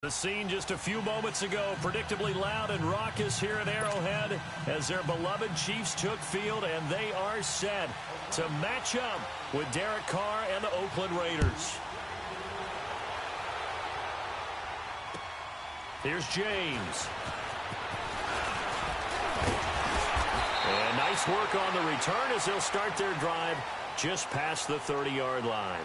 The scene just a few moments ago, predictably loud and raucous here at Arrowhead as their beloved Chiefs took field, and they are set to match up with Derek Carr and the Oakland Raiders. Here's James. And nice work on the return as they'll start their drive just past the 30-yard line.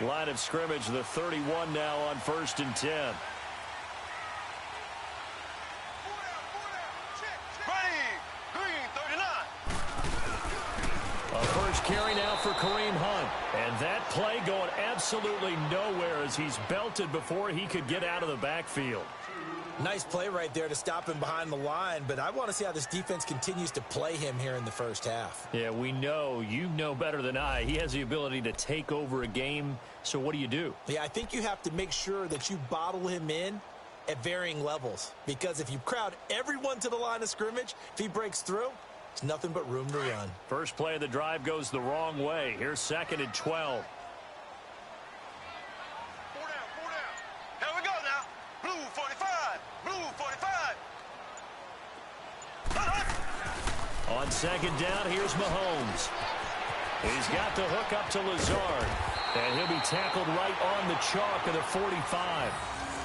Line of scrimmage, the 31 now on 1st and 10. A first carry now for Kareem Hunt. And that play going absolutely nowhere as he's belted before he could get out of the backfield. Nice play right there to stop him behind the line, but I want to see how this defense continues to play him here in the first half. Yeah, we know. You know better than I. He has the ability to take over a game, so what do? Yeah, I think you have to make sure that you bottle him in at varying levels, because if you crowd everyone to the line of scrimmage, if he breaks through, it's nothing but room to run. First play of the drive goes the wrong way. Here's 2nd and 12. On 2nd down, here's Mahomes. He's got the hook up to Lazard. And he'll be tackled right on the chalk of the 45.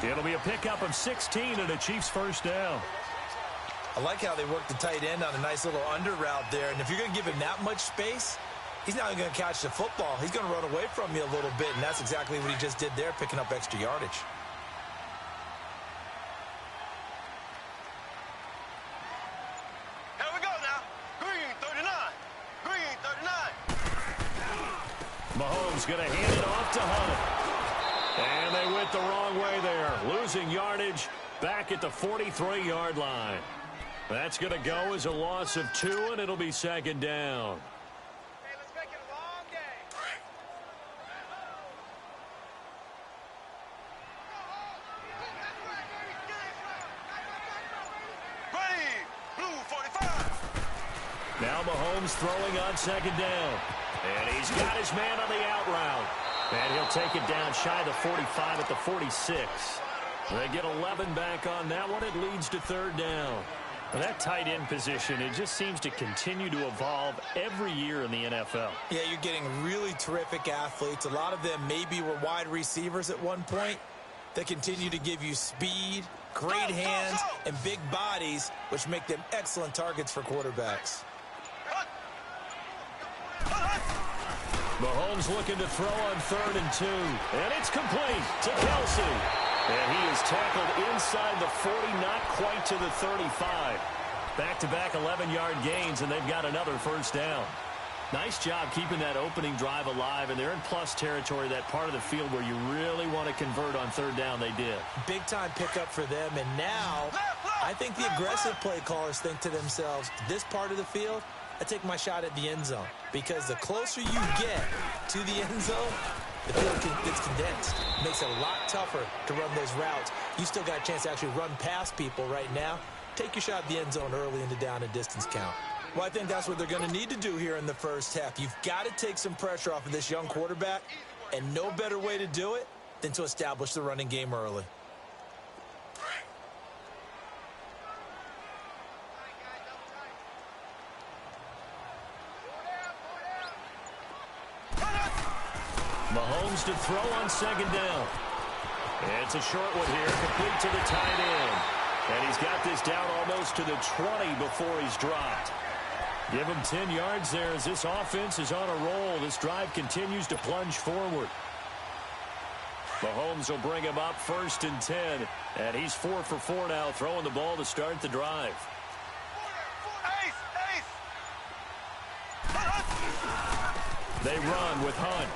It'll be a pickup of 16 and a Chiefs first down. I like how they work the tight end on a nice little under route there. And if you're going to give him that much space, he's not going to catch the football. He's going to run away from you a little bit, and that's exactly what he just did there, picking up extra yardage. Mahomes going to hand it off to Hunt. And they went the wrong way there. Losing yardage back at the 43-yard line. That's going to go as a loss of 2, and it'll be 2nd down. Hey, let's make it a long game. Ready, blue 45. Now Mahomes throwing on 2nd down. And he's got his man on the out route. And he'll take it down shy of the 45 at the 46. They get 11 back on that one. It leads to 3rd down. Well, that tight end position, it just seems to continue to evolve every year in the NFL. Yeah, you're getting really terrific athletes. A lot of them maybe were wide receivers at one point. They continue to give you speed, great hands, and big bodies, which make them excellent targets for quarterbacks. Mahomes looking to throw on 3rd and 2. And it's complete to Kelsey. And he is tackled inside the 40, not quite to the 35. Back-to-back 11-yard gains, and they've got another first down. Nice job keeping that opening drive alive, and they're in plus territory, that part of the field where you really want to convert on 3rd down. They did. Big-time pickup for them, and now I think the aggressive play callers think to themselves, this part of the field, I take my shot at the end zone, because the closer you get to the end zone, the field gets condensed. It makes it a lot tougher to run those routes. You still got a chance to actually run past people right now. Take your shot at the end zone early in the down and distance count. Well, I think that's what they're going to need to do here in the first half. You've got to take some pressure off of this young quarterback, and no better way to do it than to establish the running game early. Mahomes to throw on 2nd down. It's a short one here, complete to the tight end. And he's got this down almost to the 20 before he's dropped. Give him 10 yards there as this offense is on a roll. This drive continues to plunge forward. Mahomes will bring him up 1st and 10. And he's 4 for 4 now, throwing the ball to start the drive. They run with Hunt.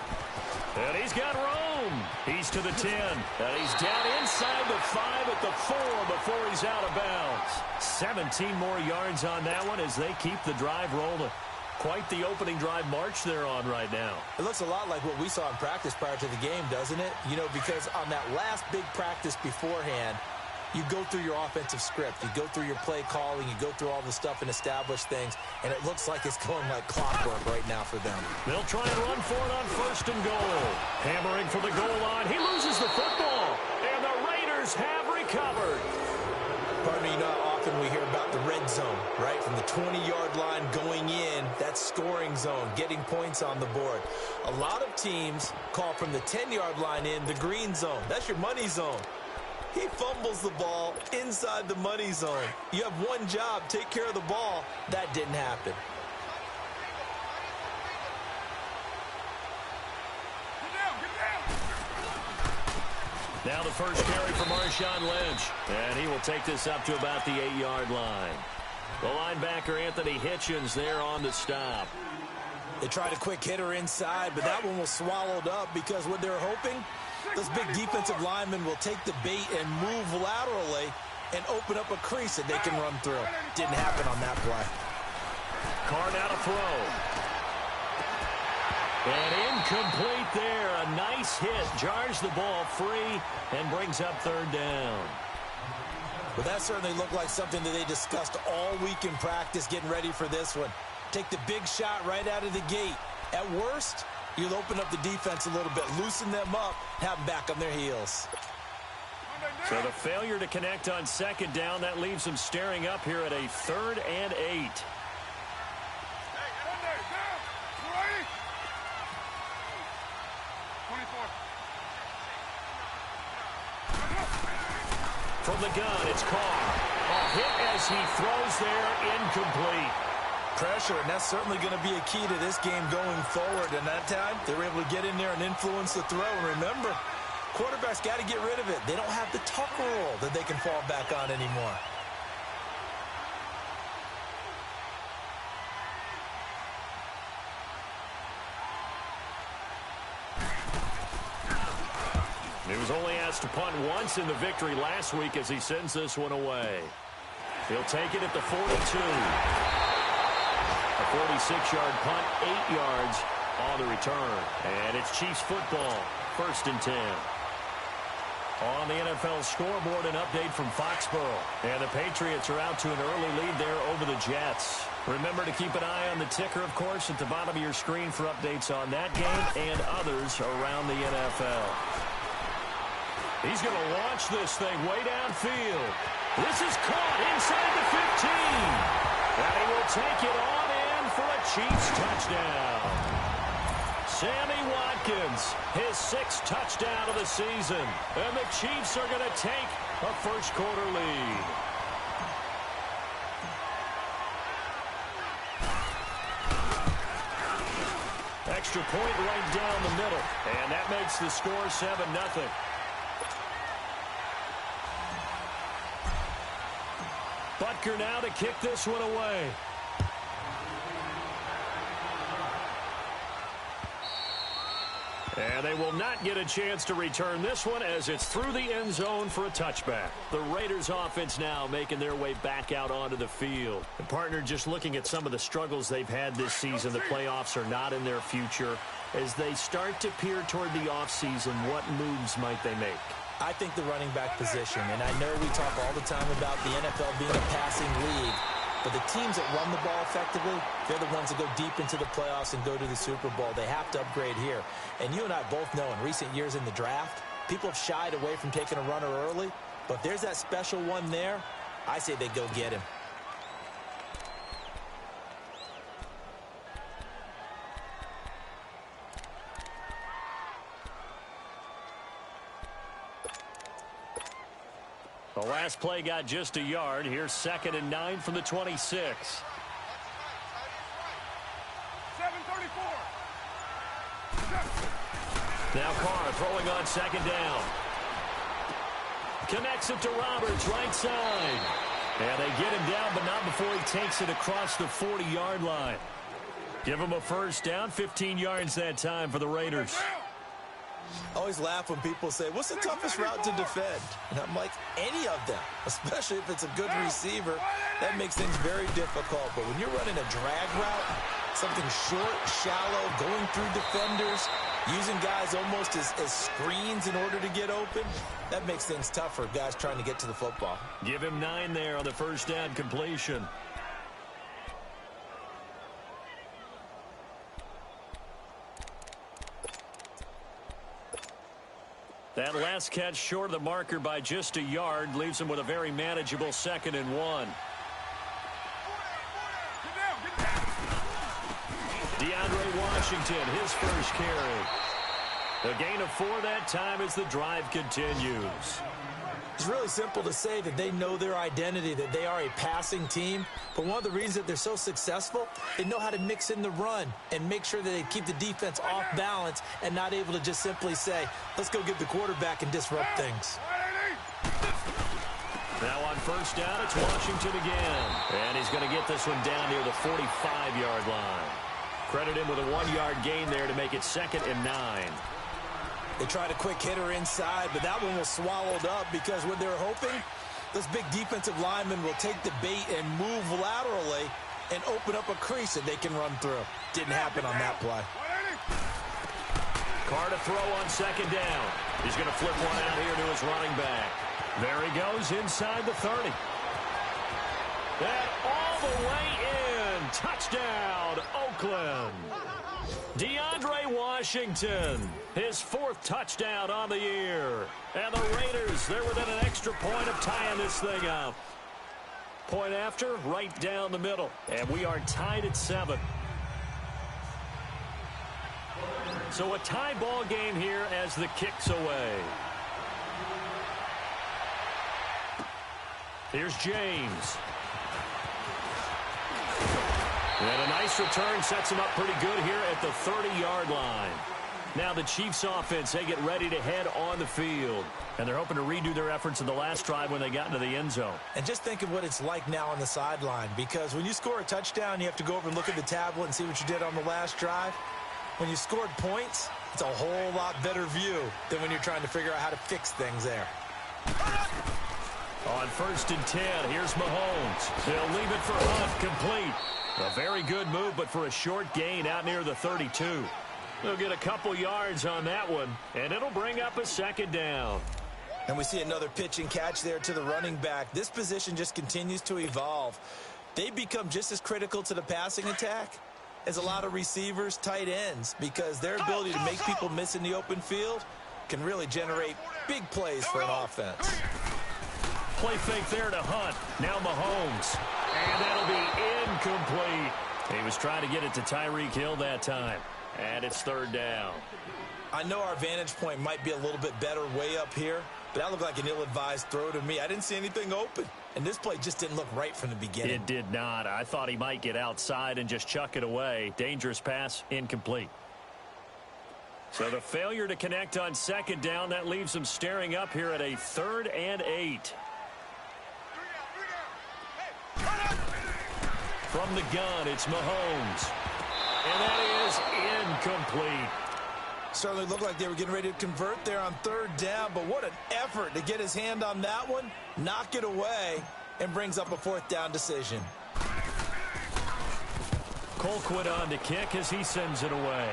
And he's got room. He's to the 10. And he's down inside the 5 at the 4 before he's out of bounds. 17 more yards on that one as they keep the drive rolling. Quite the opening drive march they're on right now. It looks a lot like what we saw in practice prior to the game, doesn't it? You know, because on that last big practice beforehand, you go through your offensive script. You go through your play calling. You go through all the stuff and establish things. And it looks like it's going like clockwork right now for them. They'll try and run for it on 1st and goal. Hammering for the goal line. He loses the football. And the Raiders have recovered. Pardon me, you know how often we hear about the red zone, right? From the 20-yard line going in, that scoring zone, getting points on the board. A lot of teams call from the 10-yard line in the green zone. That's your money zone. He fumbles the ball inside the money zone. You have one job, take care of the ball. That didn't happen. Now the first carry for Marshawn Lynch. And he will take this up to about the 8-yard line. The linebacker, Anthony Hitchens, there on the stop. They tried a quick hitter inside, but that one was swallowed up because what they're hoping, those big defensive linemen will take the bait and move laterally and open up a crease that they can run through. Didn't happen on that play. Carr now to throw. And incomplete there. A nice hit. Jars the ball free and brings up 3rd down. Well, that certainly looked like something that they discussed all week in practice getting ready for this one. Take the big shot right out of the gate. At worst, you'll open up the defense a little bit, loosen them up, have them back on their heels. So the failure to connect on 2nd down, that leaves them staring up here at a 3rd and 8. From the gun, it's Carr. A hit as he throws there, incomplete. Pressure, and that's certainly going to be a key to this game going forward. And that time, they were able to get in there and influence the throw. And remember, quarterbacks got to get rid of it. They don't have the Tucker rule that they can fall back on anymore. He was only asked to punt once in the victory last week as he sends this one away. He'll take it at the 42. A 46-yard punt, 8 yards on the return. And it's Chiefs football, 1st and 10. On the NFL scoreboard, an update from Foxborough. And the Patriots are out to an early lead there over the Jets. Remember to keep an eye on the ticker, of course, at the bottom of your screen for updates on that game and others around the NFL. He's going to launch this thing way downfield. This is caught inside the 15. And he will take it on in for a Chiefs touchdown. Sammy Watkins, his 6th touchdown of the season. And the Chiefs are going to take a first-quarter lead. Extra point right down the middle. And that makes the score 7-0. Butker now to kick this one away. And they will not get a chance to return this one as it's through the end zone for a touchback. The Raiders offense now making their way back out onto the field. And partner, just looking at some of the struggles they've had this season, the playoffs are not in their future. As they start to peer toward the offseason, what moves might they make? I think the running back position, and I know we talk all the time about the NFL being a passing league, but the teams that run the ball effectively, they're the ones that go deep into the playoffs and go to the Super Bowl. They have to upgrade here. And you and I both know in recent years in the draft, people have shied away from taking a runner early, but if there's that special one there, I say they go get him. The last play got just a yard. Here's 2nd and 9 from the 26. 7:34. Now Carr throwing on 2nd down. Connects it to Roberts, right side. And they get him down, but not before he takes it across the 40-yard line. Give him a first down, 15 yards that time for the Raiders. I always laugh when people say, what's the toughest route to defend? And I'm like, any of them, especially if it's a good receiver. That makes things very difficult. But when you're running a drag route, Something short, shallow, going through defenders, using guys almost as screens in order to get open. That makes things tough for guys trying to get to the football. Give him 9 there on the first down completion. That last catch short of the marker by just a yard leaves him with a very manageable 2nd and 1. DeAndre Washington, his first carry. A gain of 4 that time as the drive continues. It's really simple to say that they know their identity, that they are a passing team. But one of the reasons that they're so successful, they know how to mix in the run and make sure that they keep the defense off balance and not able to just simply say, let's go get the quarterback and disrupt things. Now on first down, it's Washington again. And he's going to get this one down near the 45-yard line. Credit him with a 1-yard gain there to make it 2nd and 9. They tried a quick hitter inside, but that one was swallowed up because what they're hoping, this big defensive lineman will take the bait and move laterally and open up a crease that they can run through. Didn't happen on that play. Carr to throw on 2nd down. He's going to flip one out here to his running back. There he goes inside the 30. And all the way in. Touchdown, Oakland. DeAndre Washington, his 4th touchdown on the year. And the Raiders, they're within an extra point of tying this thing up. Point after, right down the middle. And we are tied at 7. So a tie ball game here as the kick's away. Here's James. And a nice return sets him up pretty good here at the 30-yard line. Now the Chiefs offense, they get ready to head on the field. And they're hoping to redo their efforts in the last drive when they got into the end zone. And just think of what it's like now on the sideline, because when you score a touchdown, you have to go over and look at the tablet and see what you did on the last drive. When you scored points, it's a whole lot better view than when you're trying to figure out how to fix things there. On 1st and 10, here's Mahomes. He'll leave it for Hunt, complete. A very good move, but for a short gain out near the 32. They'll get a couple yards on that one, and it'll bring up a 2nd down. And we see another pitch and catch there to the running back. This position just continues to evolve. They become just as critical to the passing attack as a lot of receivers, tight ends, because their ability to make people miss in the open field can really generate big plays for an offense. Play fake there to Hunt. Now Mahomes. And that'll be incomplete. He was trying to get it to Tyreek Hill that time. And it's 3rd down. I know our vantage point might be a little bit better way up here, but that looked like an ill-advised throw to me. I didn't see anything open, and this play just didn't look right from the beginning. It did not. I thought he might get outside and just chuck it away. Dangerous pass, incomplete. So the failure to connect on 2nd down, that leaves him staring up here at a 3rd and 8. From the gun, it's Mahomes. And that is incomplete. Certainly looked like they were getting ready to convert there on 3rd down, but what an effort to get his hand on that one, knock it away, and brings up a 4th down decision. Colquitt on to kick as he sends it away.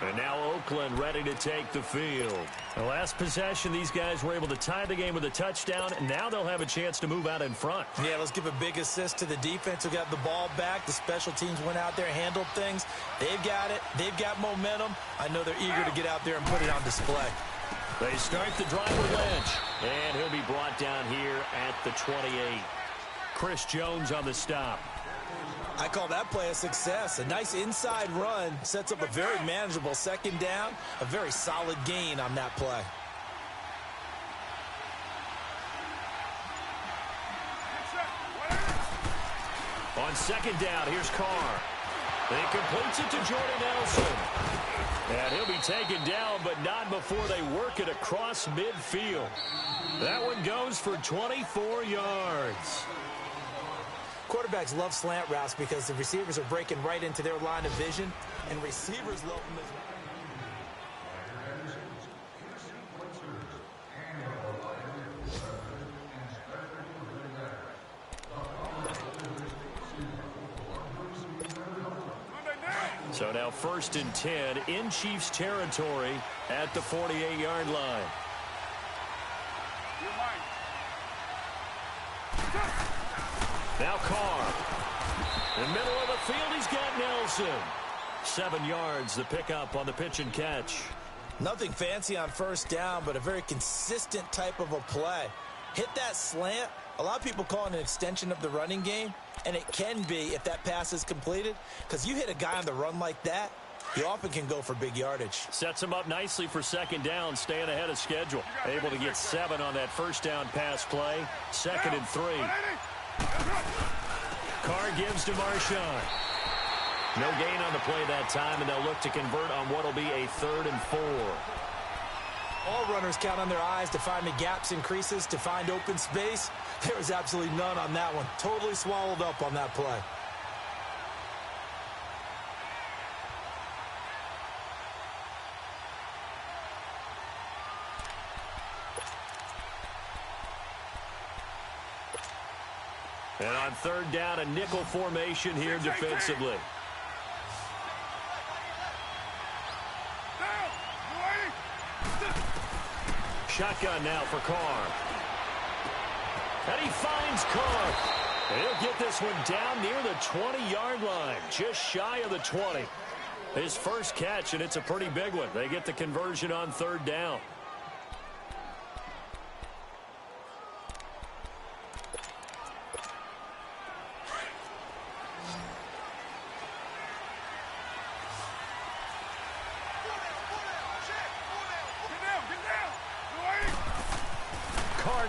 And now Oakland ready to take the field. The last possession, these guys were able to tie the game with a touchdown, and now they'll have a chance to move out in front. Yeah, let's give a big assist to the defense who got the ball back. The special teams went out there, handled things. They've got it. They've got momentum. I know they're eager to get out there and put it on display. They start the drive with Lynch, and he'll be brought down here at the 28. Chris Jones on the stop. I call that play a success. A nice inside run sets up a very manageable 2nd down, a very solid gain on that play. On 2nd down, here's Carr. He completes it to Jordan Nelson. And he'll be taken down, but not before they work it across midfield. That one goes for 24 yards. Quarterbacks love slant routes because the receivers are breaking right into their line of vision, and receivers love them as well. So now 1st and 10 in Chiefs territory at the 48-yard line. Now Carr. In the middle of the field, he's got Nelson. 7 yards, the pickup on the pitch and catch. Nothing fancy on 1st down, but a very consistent type of a play. Hit that slant. A lot of people call it an extension of the running game, and it can be if that pass is completed, because you hit a guy on the run like that, you often can go for big yardage. Sets him up nicely for 2nd down, staying ahead of schedule. Able to get 7 on that 1st down pass play. 2nd and 3. Carr gives to Marshawn. No gain on the play that time, and they'll look to convert on what will be a 3rd and 4. All runners count on their eyes to find the gaps and creases, to find open space. There was absolutely none on that one. Totally swallowed up on that play. And on 3rd down, a nickel formation here defensively. Shotgun now for Carr. And he finds Carr. And he'll get this one down near the 20-yard line, just shy of the 20. His first catch, and it's a pretty big one. They get the conversion on 3rd down.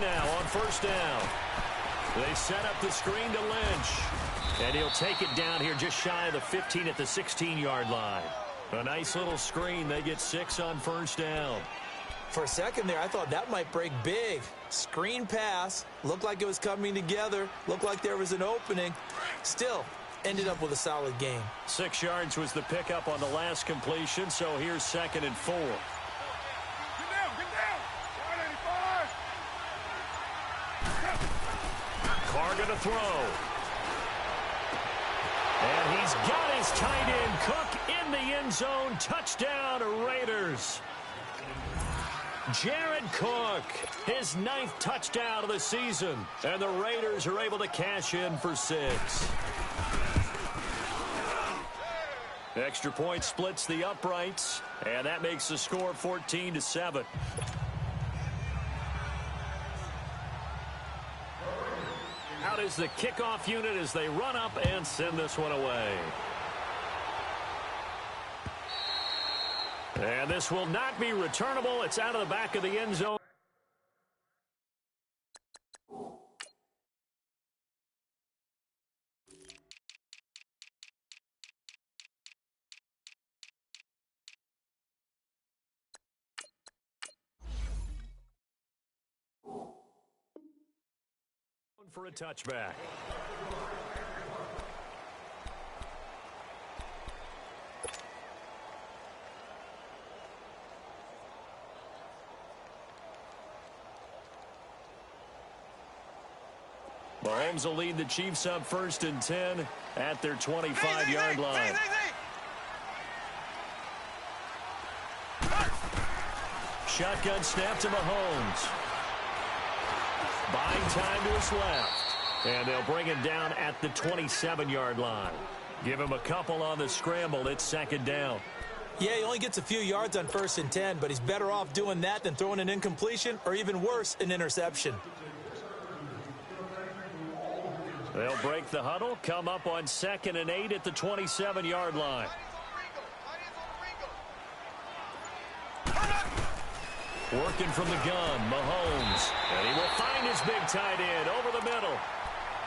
Now on 1st down. They set up the screen to Lynch. And he'll take it down here just shy of the 15 at the 16-yard line. A nice little screen. They get 6 on 1st down. For a second there, I thought that might break big. Screen pass. Looked like it was coming together. Looked like there was an opening. Still, ended up with a solid game. 6 yards was the pickup on the last completion, so here's 2nd and 4. Carr going to throw. And he's got his tight end, Cook, in the end zone. Touchdown, Raiders. Jared Cook, his 9th touchdown of the season. And the Raiders are able to cash in for 6. Extra point splits the uprights, and that makes the score 14-7. Out is the kickoff unit as they run up and send this one away. And this will not be returnable. It's out of the back of the end zone. For a touchback. Mahomes will lead the Chiefs up 1st and 10 at their 25-yard line. Shotgun snap to Mahomes. Buying time to his left. And they'll bring him down at the 27-yard line. Give him a couple on the scramble. It's 2nd down. Yeah, he only gets a few yards on 1st and 10, but he's better off doing that than throwing an incompletion or even worse, an interception. They'll break the huddle, come up on 2nd and 8 at the 27-yard line. Working from the gun, Mahomes. And he will find his big tight end over the middle.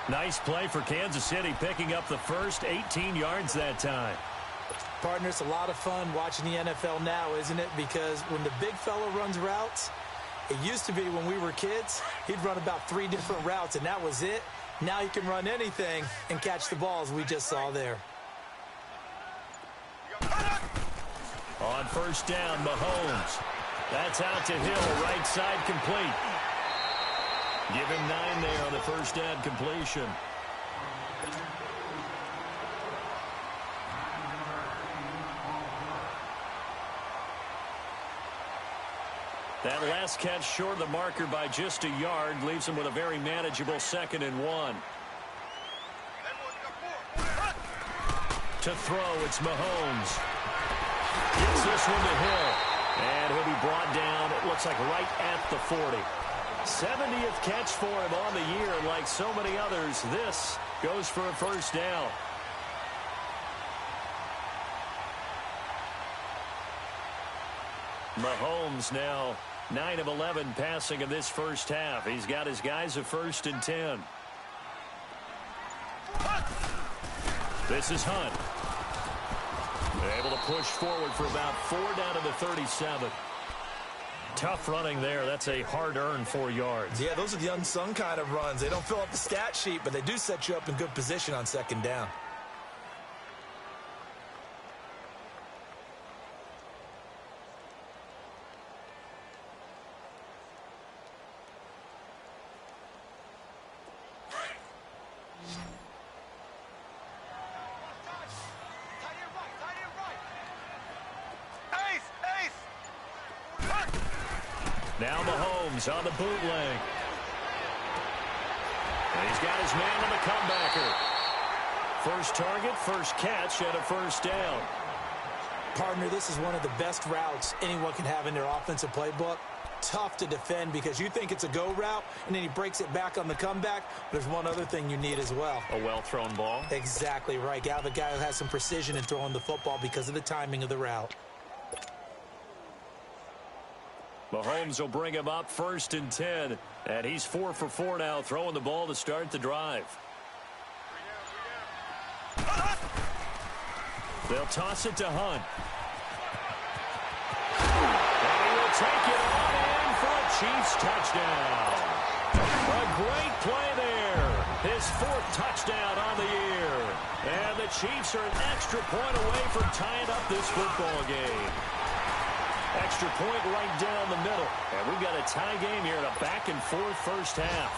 Nice play for Kansas City, picking up the first 18 yards that time. Partner, it's a lot of fun watching the NFL now, isn't it? Because when the big fella runs routes, it used to be when we were kids, he'd run about 3 different routes, and that was it. Now he can run anything and catch the balls we just saw there. On 1st down, Mahomes. That's out to Hill, right side complete. Give him 9 there on the 1st down completion. That last catch short of the marker by just a yard leaves him with a very manageable 2nd and 1. To throw, it's Mahomes. Gets this one to Hill. And he'll be brought down, it looks like right at the 40. 70th catch for him on the year, and like so many others, this goes for a first down. Mahomes now 9 of 11 passing in this first half. He's got his guys a 1st and 10. This is Hunt. They're able to push forward for about 4 down to the 37. Tough running there. That's a hard-earned 4 yards. Yeah, those are the unsung kind of runs. They don't fill up the stat sheet, but they do set you up in good position on 2nd down. Now Mahomes on the bootleg. And he's got his man on the comebacker. First target, first catch, and a first down. Partner, this is one of the best routes anyone can have in their offensive playbook. Tough to defend because you think it's a go route, and then he breaks it back on the comeback. There's one other thing you need as well. A well-thrown ball. Exactly right. You have a guy who has some precision in throwing the football because of the timing of the route. Mahomes will bring him up 1st and 10. And he's 4 for 4 now, throwing the ball to start the drive. They'll toss it to Hunt. And he will take it on in for a Chiefs touchdown. A great play there. His 4th touchdown on the year. And the Chiefs are an extra point away from tying up this football game. Extra point right down the middle. And we've got a tie game here in a back-and-forth first half.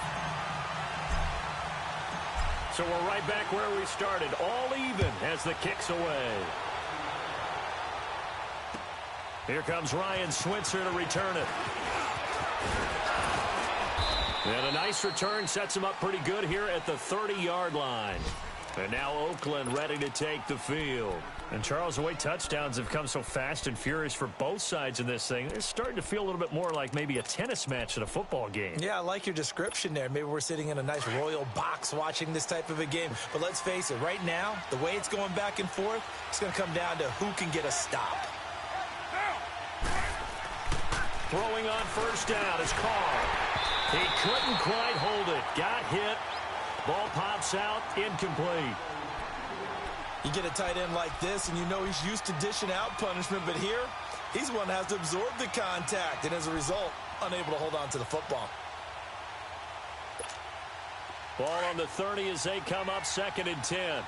So we're right back where we started. All even as the kick's away. Here comes Ryan Switzer to return it. And a nice return sets him up pretty good here at the 30-yard line. And now Oakland ready to take the field. And, Charles, the way touchdowns have come so fast and furious for both sides in this thing, it's starting to feel a little bit more like maybe a tennis match at a football game. Yeah, I like your description there. Maybe we're sitting in a nice royal box watching this type of a game. But let's face it, right now, the way it's going back and forth, it's going to come down to who can get a stop. Throwing on first down is Carr. He couldn't quite hold it. Got hit. Ball pops out, incomplete. You get a tight end like this, and you know he's used to dishing out punishment, but here, he's the one that has to absorb the contact, and as a result, unable to hold on to the football. Ball on the 30 as they come up 2nd and 10.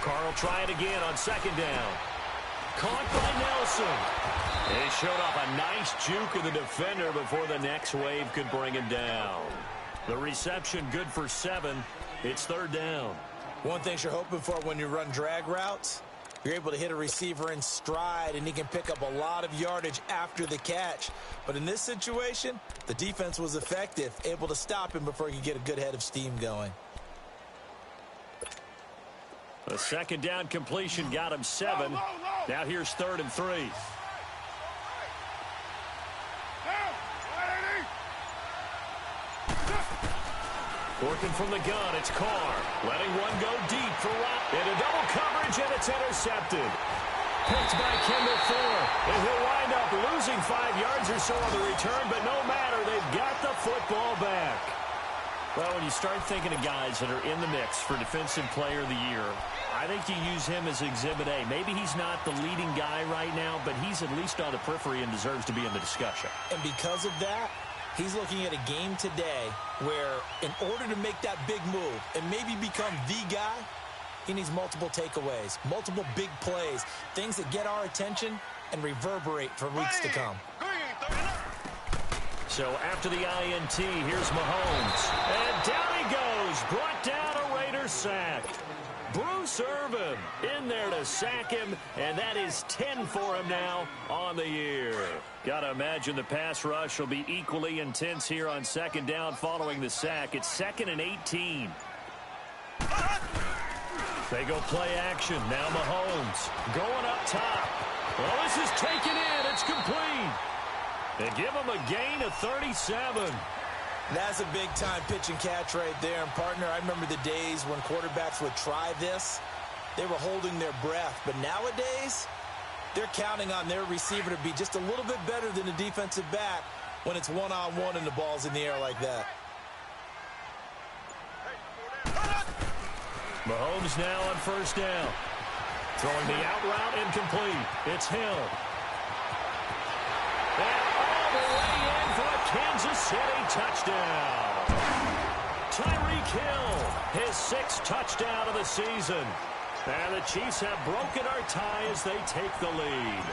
Carr will try it again on 2nd down. Caught by Nelson. He showed off a nice juke of the defender before the next wave could bring him down. The reception good for 7. It's 3rd down. One thing you're hoping for when you run drag routes, you're able to hit a receiver in stride, and he can pick up a lot of yardage after the catch. But in this situation, the defense was effective, able to stop him before he could get a good head of steam going. The 2nd down completion got him 7. Now here's 3rd and 3. Working from the gun, it's Carr. Letting one go deep for Watt. Into double coverage, and it's intercepted. Picked by Kendall Fuller. And he'll wind up losing 5 yards or so on the return, but no matter, they've got the football back. Well, when you start thinking of guys that are in the mix for Defensive Player of the Year, I think you use him as Exhibit A. Maybe he's not the leading guy right now, but he's at least on the periphery and deserves to be in the discussion. And because of that, he's looking at a game today where in order to make that big move and maybe become the guy, he needs multiple takeaways, multiple big plays, things that get our attention and reverberate for weeks to come. So after the INT, here's Mahomes. And down he goes. Brought down a Raider sack. Bruce Irvin in there to sack him, and that is 10 for him now on the year. Got to imagine the pass rush will be equally intense here on second down following the sack. It's 2nd and 18. They go play action. Now Mahomes going up top. Well, this is taken in. It's complete. They give him a gain of 37. That's a big-time pitch and catch right there. And, partner, I remember the days when quarterbacks would try this. They were holding their breath. But nowadays, they're counting on their receiver to be just a little bit better than the defensive back when it's one-on-one and the ball's in the air like that. Mahomes now on first down. Throwing the out route incomplete. It's Hill. And all the way in for a Kansas City touchdown. Tyreek Hill, his 6th touchdown of the season. And the Chiefs have broken our tie as they take the lead.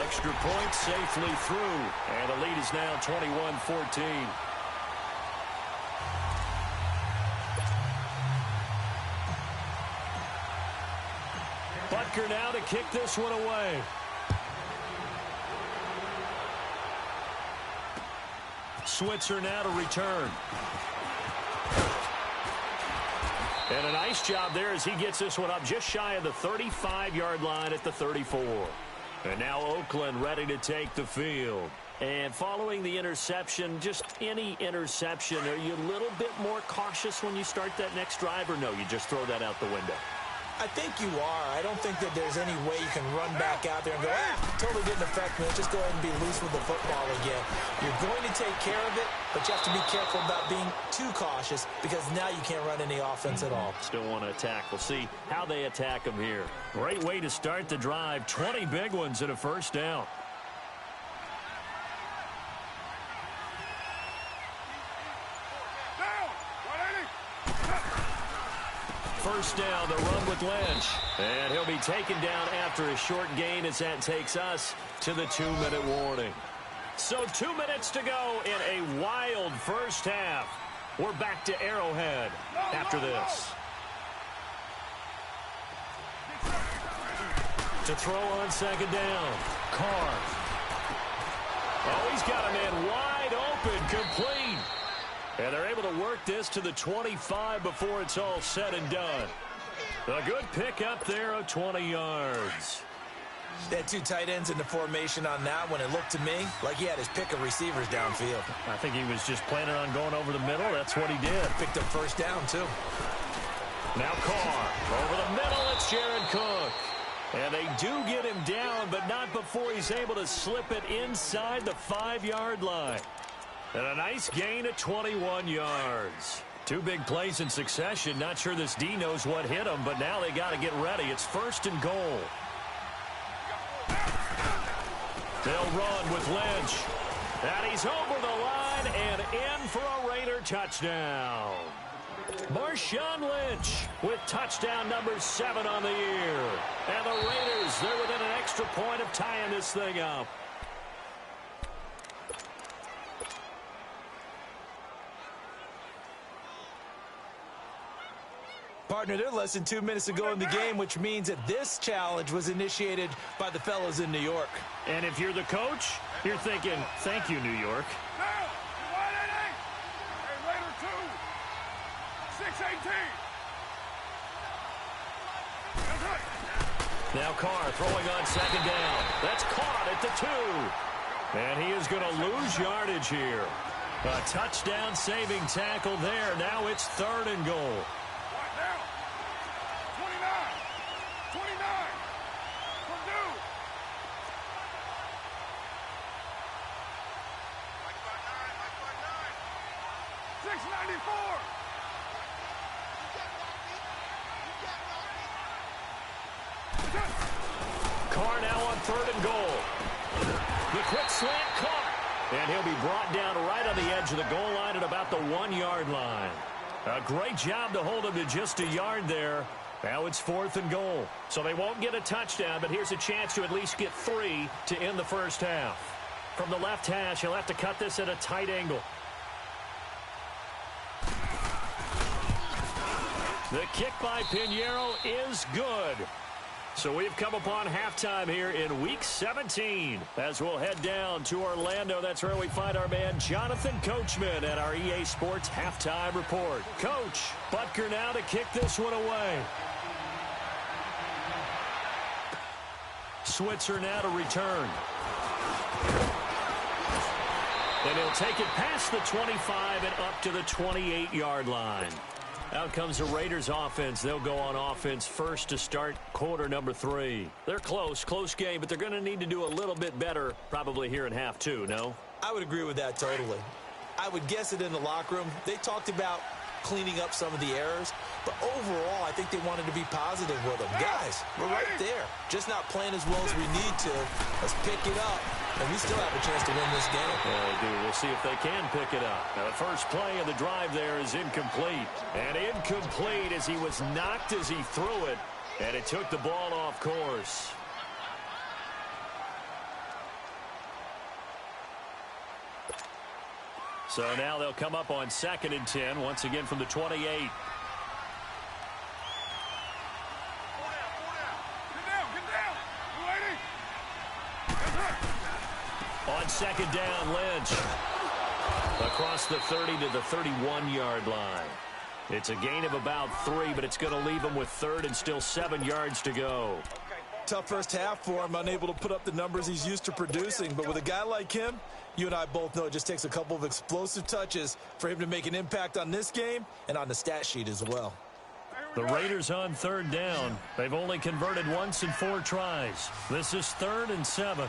Extra point safely through. And the lead is now 21-14. Butker now to kick this one away. Switzer now to return. And a nice job there as he gets this one up just shy of the 35-yard line at the 34. And now Oakland ready to take the field. And following the interception, just any interception, are you a little bit more cautious when you start that next drive, or no, you just throw that out the window? I think you are. I don't think that there's any way you can run back out there and go, totally didn't affect me. Let's just go ahead and be loose with the football again. You're going to take care of it, but you have to be careful about being too cautious because now you can't run any offense at all. Still want to attack. We'll see how they attack them here. Great way to start the drive. 20 big ones and a first down. First down, the run with Lynch. And he'll be taken down after a short gain as that takes us to the 2-minute warning. So 2 minutes to go in a wild first half. We're back to Arrowhead after this. To throw on second down, Carr. Oh, he's got a man wide open, complete. And they're able to work this to the 25 before it's all said and done. A good pickup there of 20 yards. They had 2 tight ends in the formation on that one. It looked to me like he had his pick of receivers downfield. I think he was just planning on going over the middle. That's what he did. Picked up first down, too. Now Carr. Over the middle, it's Jared Cook. And they do get him down, but not before he's able to slip it inside the 5-yard line. And a nice gain of 21 yards. 2 big plays in succession. Not sure this D knows what hit him, but now they got to get ready. It's 1st and goal. They'll run with Lynch. And he's over the line and in for a Raider touchdown. Marshawn Lynch with touchdown number 7 on the year. And the Raiders, they're within an extra point of tying this thing up. Partner, they're less than 2 minutes to go in the game, which means that this challenge was initiated by the fellas in New York. And if you're the coach, you're thinking, thank you, New York. Now, 188. Hey, Raider 2. 618. That's right. Now Carr throwing on second down. That's caught at the 2. And he is going to lose yardage here. A touchdown-saving tackle there. Now it's 3rd and goal. Carr now on 3rd and goal. The quick slant caught. And he'll be brought down right on the edge of the goal line at about the 1-yard line. A great job to hold him to just a yard there. Now it's 4th and goal. So they won't get a touchdown, but here's a chance to at least get 3 to end the first half. From the left hash, he'll have to cut this at a tight angle. The kick by Pinheiro is good. So we've come upon halftime here in Week 17. As we'll head down to Orlando, that's where we find our man Jonathan Coachman at our EA Sports Halftime Report. Coach, Butker now to kick this one away. Switzer now to return. And he'll take it past the 25 and up to the 28-yard line. Out comes the Raiders offense. They'll go on offense first to start quarter number 3. They're close game, but they're going to need to do a little bit better probably here in half 2, no? I would agree with that totally. I would guess it in the locker room. They talked about cleaning up some of the errors, but overall, I think they wanted to be positive with them. Guys, we're right there. Just not playing as well as we need to. Let's pick it up, and we still have a chance to win this game. Yeah, they do. We'll see if they can pick it up. Now, the first play of the drive there is incomplete. And incomplete as he was knocked as he threw it, and it took the ball off course. So now they'll come up on 2nd and 10, once again from the 28. Get down. On 2nd down, Lynch. Across the 30 to the 31-yard line. It's a gain of about 3, but it's going to leave him with 3rd and still 7 yards to go. Tough first half for him, unable to put up the numbers he's used to producing. But with a guy like him, you and I both know it just takes a couple of explosive touches for him to make an impact on this game and on the stat sheet as well. The Raiders on 3rd down. They've only converted once in 4 tries. This is 3rd and 7.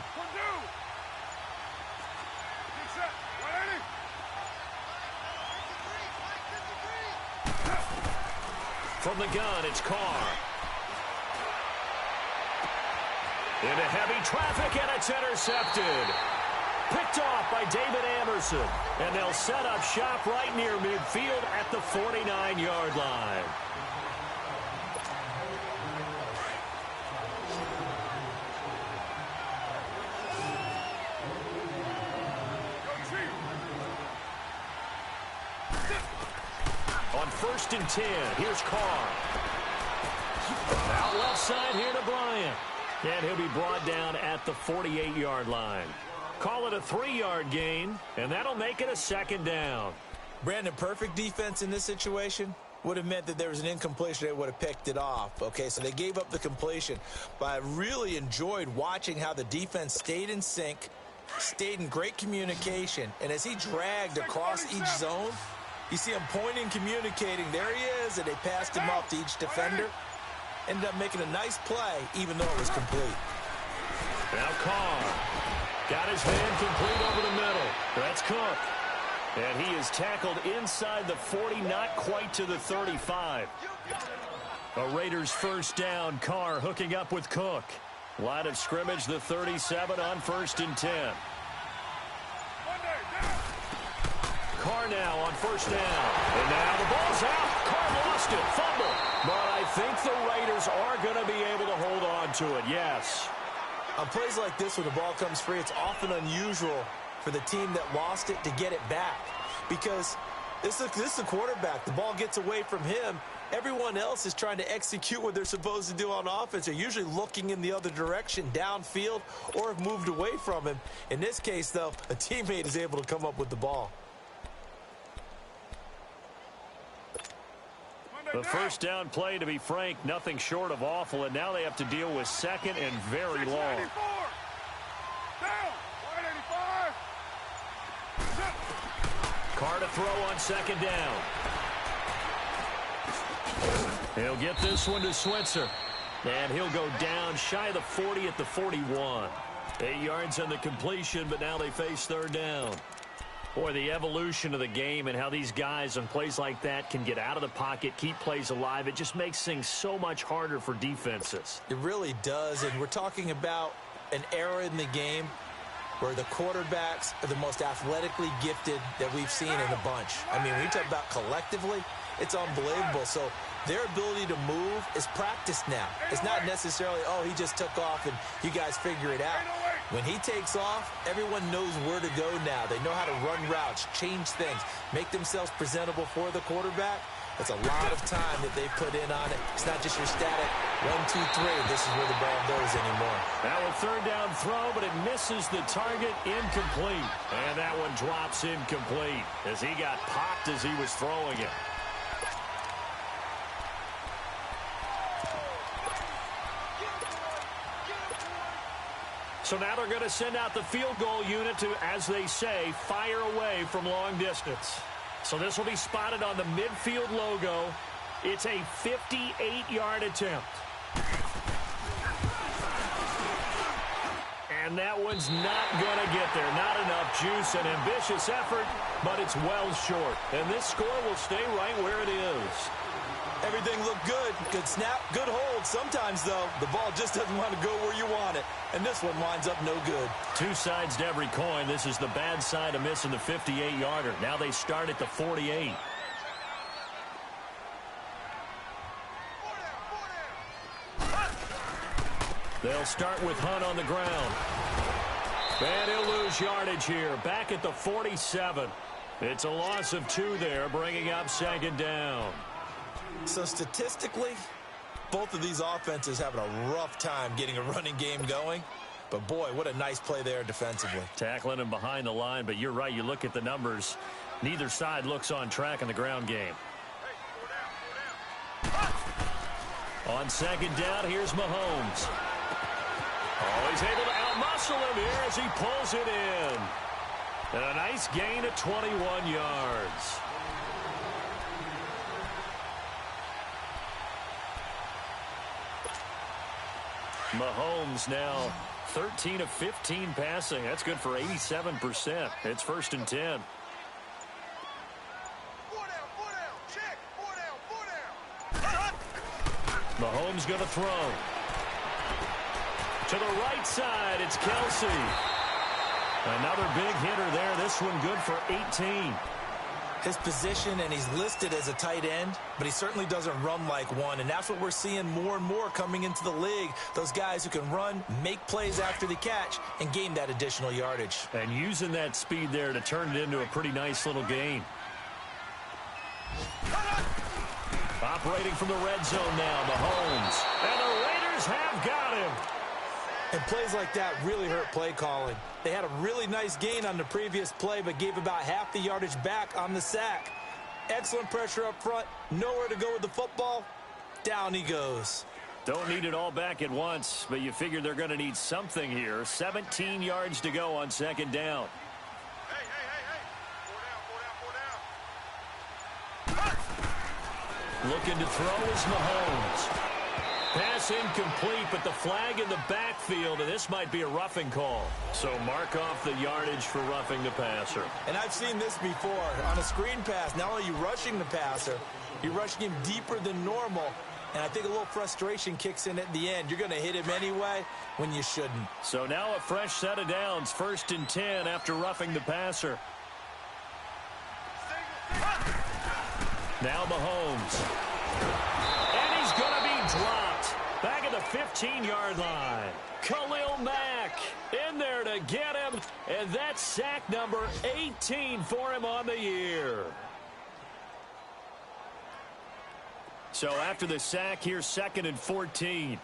From the gun, it's Carr. Into heavy traffic, and it's intercepted. Picked off by David Amerson. And they'll set up shop right near midfield at the 49-yard line. On 1st and 10, here's Carr. Out left side here to Bryant. And he'll be brought down at the 48-yard line. Call it a 3-yard gain, and that'll make it a 2nd down. Brandon, perfect defense in this situation would have meant that there was an incompletion. They would have picked it off. Okay, so they gave up the completion. But I really enjoyed watching how the defense stayed in sync, stayed in great communication. And as he dragged across each zone, you see him pointing, communicating. There he is, and they passed him off to each defender. Ended up making a nice play, even though it was complete. Now Carr got his man complete over the middle. That's Cook. And he is tackled inside the 40, not quite to the 35. A Raiders 1st down. Carr hooking up with Cook. Line of scrimmage, the 37 on 1st and 10. Carr now on 1st down. And now the ball's out. Carr lost it. Fumble. But I think the Raiders are going to be able to hold on to it, yes. On plays like this, when the ball comes free, it's often unusual for the team that lost it to get it back. Because this is a quarterback. The ball gets away from him. Everyone else is trying to execute what they're supposed to do on offense. They're usually looking in the other direction, downfield, or have moved away from him. In this case, though, a teammate is able to come up with the ball. The 1st down play, to be frank, nothing short of awful, and now they have to deal with 2nd and very long. Carr to throw on 2nd down. He'll get this one to Switzer, and he'll go down shy of the 40 at the 41. 8 yards on the completion, but now they face 3rd down. Boy, the evolution of the game and how these guys on plays like that can get out of the pocket, keep plays alive, it just makes things so much harder for defenses. It really does, and we're talking about an era in the game where the quarterbacks are the most athletically gifted that we've seen in the bunch. I mean, when you talk about collectively, it's unbelievable. So their ability to move is practiced now. It's not necessarily, oh, he just took off and you guys figure it out. When he takes off, everyone knows where to go now. They know how to run routes, change things, make themselves presentable for the quarterback. It's a lot of time that they put in on it. It's not just your static 1, 2, 3. This is where the ball goes anymore. Now a third down throw, but it misses the target, incomplete. And that one drops incomplete as he got popped as he was throwing it. So now they're going to send out the field goal unit to, as they say, fire away from long distance. So this will be spotted on the midfield logo. It's a 58-yard attempt. And that one's not going to get there. Not enough juice. An ambitious effort, but it's well short. And this score will stay right where it is. Everything looked good. Good snap, good hold. Sometimes, though, the ball just doesn't want to go where you want it. And this one winds up no good. Two sides to every coin. This is the bad side of missing the 58-yarder. Now they start at the 48. They'll start with Hunt on the ground. And he'll lose yardage here. Back at the 47. It's a loss of 2 there, bringing up second down. So statistically, both of these offenses having a rough time getting a running game going. But, boy, what a nice play there defensively. Tackling him behind the line, but you're right. You look at the numbers. Neither side looks on track in the ground game. On second down, here's Mahomes. Oh, he's able to outmuscle him here as he pulls it in. And a nice gain of 21 yards. Mahomes now 13 of 15 passing. That's good for 87%. It's 1st and 10. Mahomes going to throw. To the right side, it's Kelsey. Another big hitter there. This one good for 18. His position, and he's listed as a tight end, but he certainly doesn't run like one, and that's what we're seeing more and more coming into the league. Those guys who can run, make plays after the catch, and gain that additional yardage. And using that speed there to turn it into a pretty nice little gain. Operating from the red zone now, Mahomes. And the Raiders have got him. And plays like that really hurt play calling. They had a really nice gain on the previous play, but gave about half the yardage back on the sack. Excellent pressure up front. Nowhere to go with the football. Down he goes. Don't need it all back at once, but you figure they're going to need something here. 17 yards to go on second down. Hey. Four down. Looking to throw is Mahomes. Pass incomplete, but the flag in the backfield, and this might be a roughing call. So mark off the yardage for roughing the passer. And I've seen this before. On a screen pass, not only are you rushing the passer, you're rushing him deeper than normal. And I think a little frustration kicks in at the end. You're going to hit him anyway when you shouldn't. So now a fresh set of downs, 1st and 10 after roughing the passer. Now Mahomes. And he's going to be dropped. Back at the 15-yard line. Khalil Mack in there to get him. And that's sack number 18 for him on the year. So after the sack, here's 2nd and 14.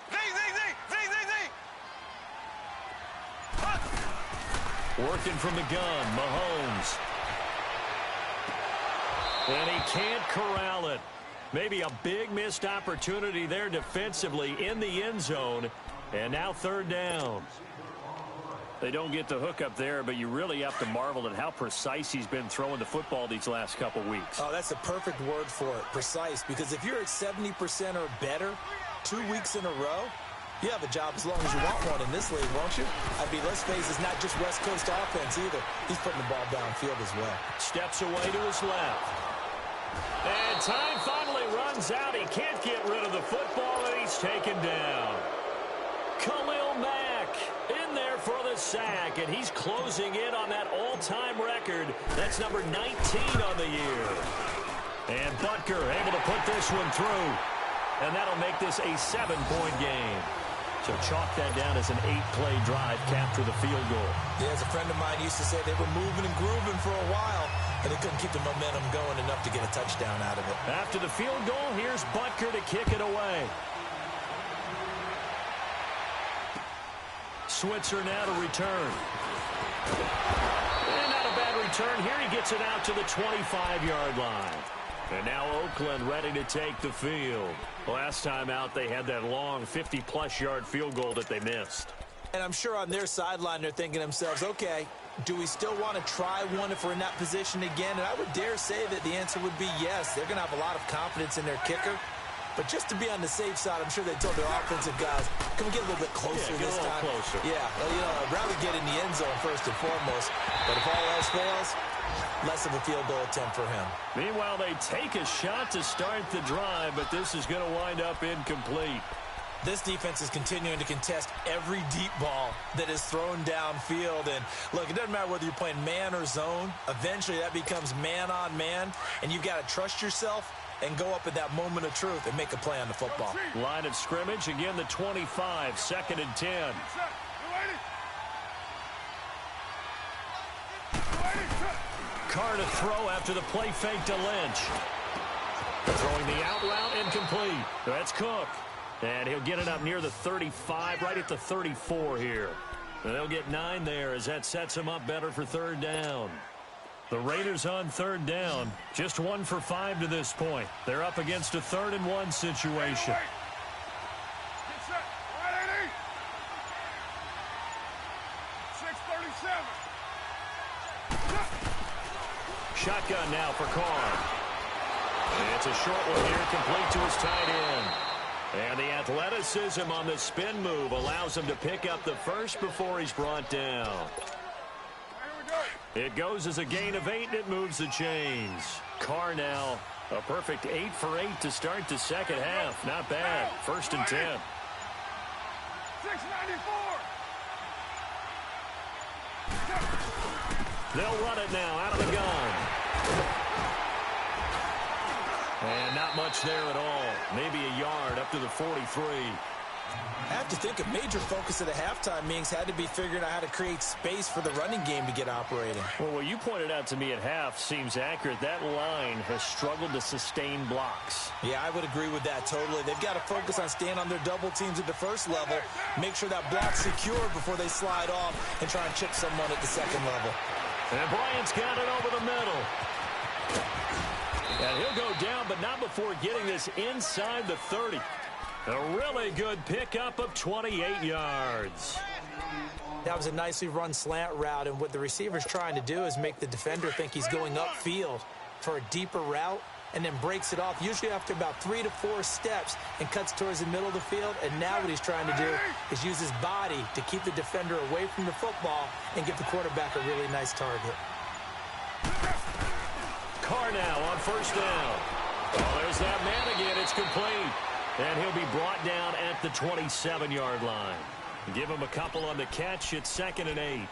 Zing. Working from the gun, Mahomes. And he can't corral it. Maybe a big missed opportunity there defensively in the end zone. And now 3rd down. They don't get the hook up there, but you really have to marvel at how precise he's been throwing the football these last couple weeks. Oh, that's the perfect word for it, precise. Because if you're at 70% or better 2 weeks in a row, you have a job as long as you want one in this league, won't you? I mean, let's face it, it's not just West Coast offense either. He's putting the ball downfield as well. Steps away to his left. And time finally runs out. He can't get rid of the football, and he's taken down. Khalil Mack in there for the sack, and he's closing in on that all-time record. That's number 19 on the year. And Butker able to put this one through. And that'll make this a 7-point game. So chalk that down as an 8-play drive, capture the field goal. Yeah, as a friend of mine used to say, they were moving and grooving for a while. and they couldn't keep the momentum going enough to get a touchdown out of it. After the field goal, here's Butker to kick it away. Switzer now to return. And not a bad return. Here he gets it out to the 25-yard line. And now Oakland ready to take the field. Last time out, they had that long 50-plus yard field goal that they missed. And I'm sure on their sideline, they're thinking to themselves, okay, do we still want to try one if we're in that position again? And I would dare say that the answer would be yes. They're going to have a lot of confidence in their kicker. But just to be on the safe side, I'm sure they told their offensive guys, can we get a little bit closer this time? Closer. Yeah, you know, I'd rather get in the end zone first and foremost. But if all else fails, less of a field goal attempt for him. Meanwhile, they take a shot to start the drive, but this is going to wind up incomplete. This defense is continuing to contest every deep ball that is thrown downfield. And, look, it doesn't matter whether you're playing man or zone. Eventually, that becomes man-on-man, and you've got to trust yourself and go up at that moment of truth and make a play on the football. Line of scrimmage, again the 25, 2nd and 10. Carr to throw after the play fake to Lynch. Throwing the out route, incomplete. That's Cook. And he'll get it up near the 35, right at the 34 here. And they'll get 9 there as that sets him up better for 3rd down. The Raiders on 3rd down, just 1 for 5 to this point. They're up against a 3rd and 1 situation. Shotgun now for Carr. And it's a short one here, complete to his tight end. And the athleticism on the spin move allows him to pick up the first before he's brought down. It goes as a gain of 8, and it moves the chains. Carr now, a perfect 8 for 8 to start the second half. Not bad. 1st and 10. 694. They'll run it now out of the gun. And not much there at all. Maybe a yard up to the 43. I have to think a major focus of the halftime meetings had to be figuring out how to create space for the running game to get operating. Well, what you pointed out to me at half seems accurate. That line has struggled to sustain blocks. Yeah, I would agree with that totally. They've got to focus on staying on their double teams at the first level, make sure that block's secure before they slide off and try and chip someone at the second level. And Bryant's got it over the middle. And he'll go down, but not before getting this inside the 30. A really good pickup of 28 yards. That was a nicely run slant route, and what the receiver's trying to do is make the defender think he's going upfield for a deeper route and then breaks it off, usually after about 3 to 4 steps, and cuts towards the middle of the field. And now what he's trying to do is use his body to keep the defender away from the football and give the quarterback a really nice target. Carr now on 1st down. Oh, there's that man again. It's complete. And he'll be brought down at the 27-yard line. Give him a couple on the catch. It's 2nd and 8.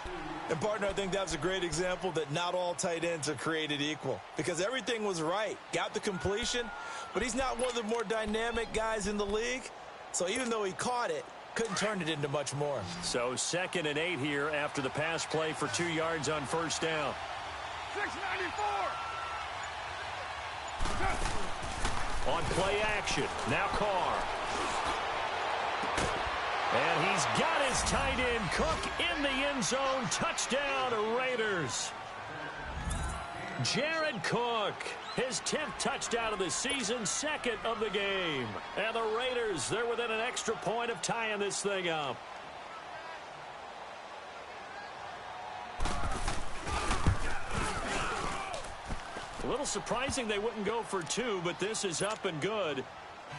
And, partner, I think that was a great example that not all tight ends are created equal, because everything was right. Got the completion, but he's not one of the more dynamic guys in the league. So even though he caught it, couldn't turn it into much more. So 2nd and 8 here after the pass play for 2 yards on 1st down. 694. On play action, now Carr. And he's got his tight end, Cook, in the end zone. Touchdown, Raiders. Jared Cook, his 10th touchdown of the season, 2nd of the game. And the Raiders, they're within an extra point of tying this thing up. A little surprising they wouldn't go for 2, but this is up and good.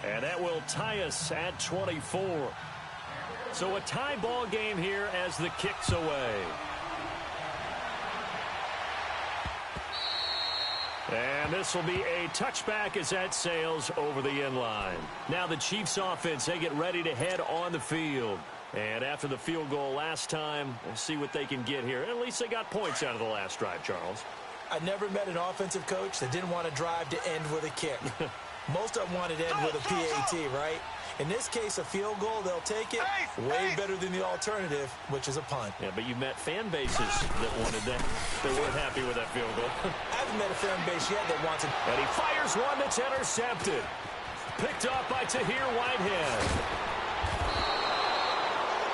And that will tie us at 24. So a tie ball game here as the kick's away. And this will be a touchback as that sails over the end line. Now the Chiefs offense, they get ready to head on the field. And after the field goal last time, we'll see what they can get here. At least they got points out of the last drive, Charles. I never met an offensive coach that didn't want to drive to end with a kick. Most of them wanted to end with a PAT, right? In this case, a field goal, they'll take it way better than the alternative, which is a punt. Yeah, but you've met fan bases that wanted that. They weren't happy with that field goal. I haven't met a fan base yet that wants it. And he fires one that's intercepted. Picked off by Tahir Whitehead.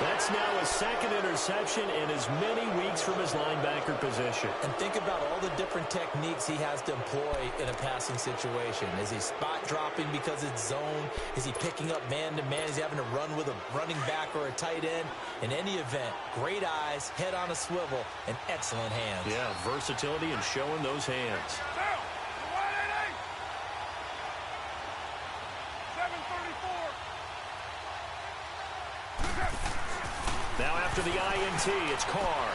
That's now his second interception in as many weeks from his linebacker position. And think about all the different techniques he has to employ in a passing situation. Is he spot dropping because it's zone? Is he picking up man-to-man? Is he having to run with a running back or a tight end? In any event, great eyes, head on a swivel, and excellent hands. Yeah, versatility and showing those hands. Down. 7:34. Now after the INT, it's Carr.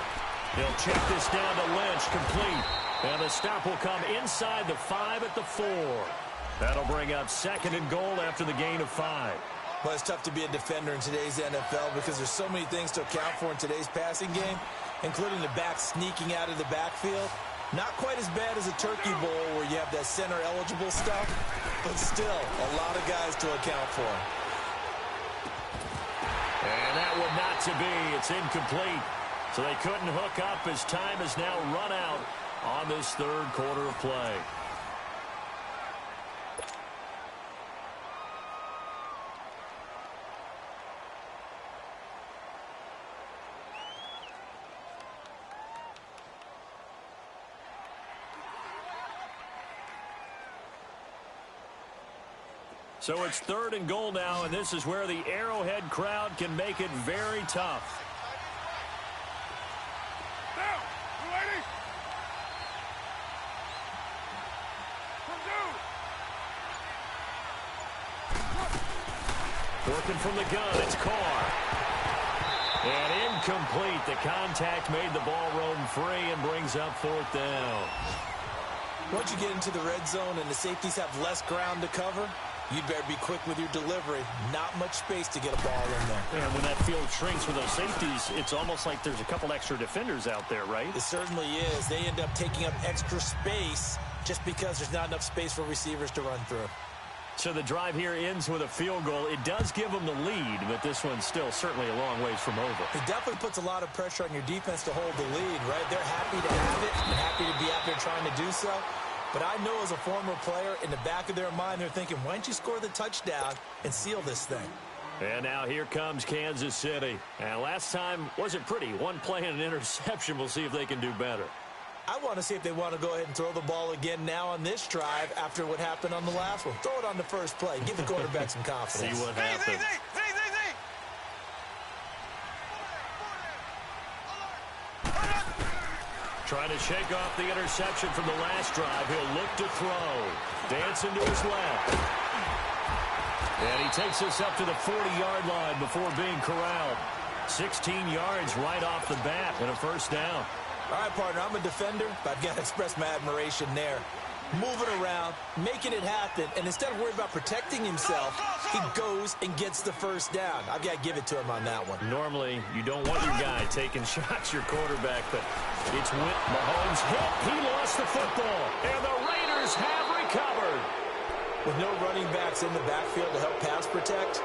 He'll check this down to Lynch, complete. And the stop will come inside the 5 at the 4. That'll bring up 2nd and goal after the gain of 5. Well, it's tough to be a defender in today's NFL because there's so many things to account for in today's passing game, including the back sneaking out of the backfield. Not quite as bad as a turkey bowl where you have that center-eligible stuff, but still a lot of guys to account for. And that one not to be. It's incomplete. So they couldn't hook up as time has now run out on this third quarter of play. So it's 3rd and goal now, and this is where the Arrowhead crowd can make it very tough. Down. 280. Working from the gun, it's Carr. And incomplete. The contact made the ball roam free and brings up 4th down. Once you get into the red zone and the safeties have less ground to cover, you'd better be quick with your delivery. Not much space to get a ball in there. And when that field shrinks with those safeties, it's almost like there's a couple extra defenders out there, right? It certainly is. They end up taking up extra space just because there's not enough space for receivers to run through. So the drive here ends with a field goal. It does give them the lead, but this one's still certainly a long ways from over. It definitely puts a lot of pressure on your defense to hold the lead, right? They're happy to have it and happy to be out there trying to do so. But I know as a former player, in the back of their mind, they're thinking, why don't you score the touchdown and seal this thing? And now here comes Kansas City. And last time wasn't pretty. One play and an interception. We'll see if they can do better. I want to see if they want to go ahead and throw the ball again now on this drive after what happened on the last one. Throw it on the first play. Give the quarterback some confidence. See what happens. Trying to shake off the interception from the last drive. He'll look to throw. Dancing to his left. And he takes us up to the 40-yard line before being corralled. 16 yards right off the bat and a 1st down. All right, partner, I'm a defender, but I've got to express my admiration there. Moving around, making it happen, and instead of worrying about protecting himself, he goes and gets the 1st down. I've got to give it to him on that one. Normally, you don't want your guy taking shots, your quarterback, but it's with Mahomes hit. He lost the football, and the Raiders have recovered. With no running backs in the backfield to help pass protect,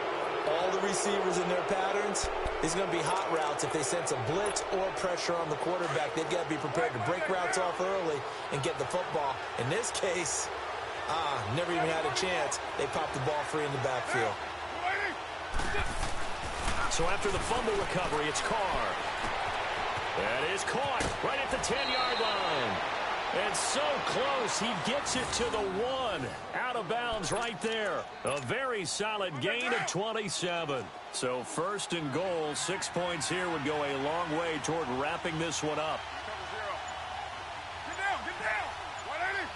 all the receivers in their patterns, it's going to be hot routes if they sense a blitz or pressure on the quarterback. They've got to be prepared to break routes off early and get the football. In this case, never even had a chance. They popped the ball free in the backfield. So after the fumble recovery, it's Carr. That is caught right at the 10-yard line. And so close, he gets it to the 1. Out of bounds right there. A very solid gain of 27. So 1st and goal, 6 points here would go a long way toward wrapping this one up. Get down, get down. 180.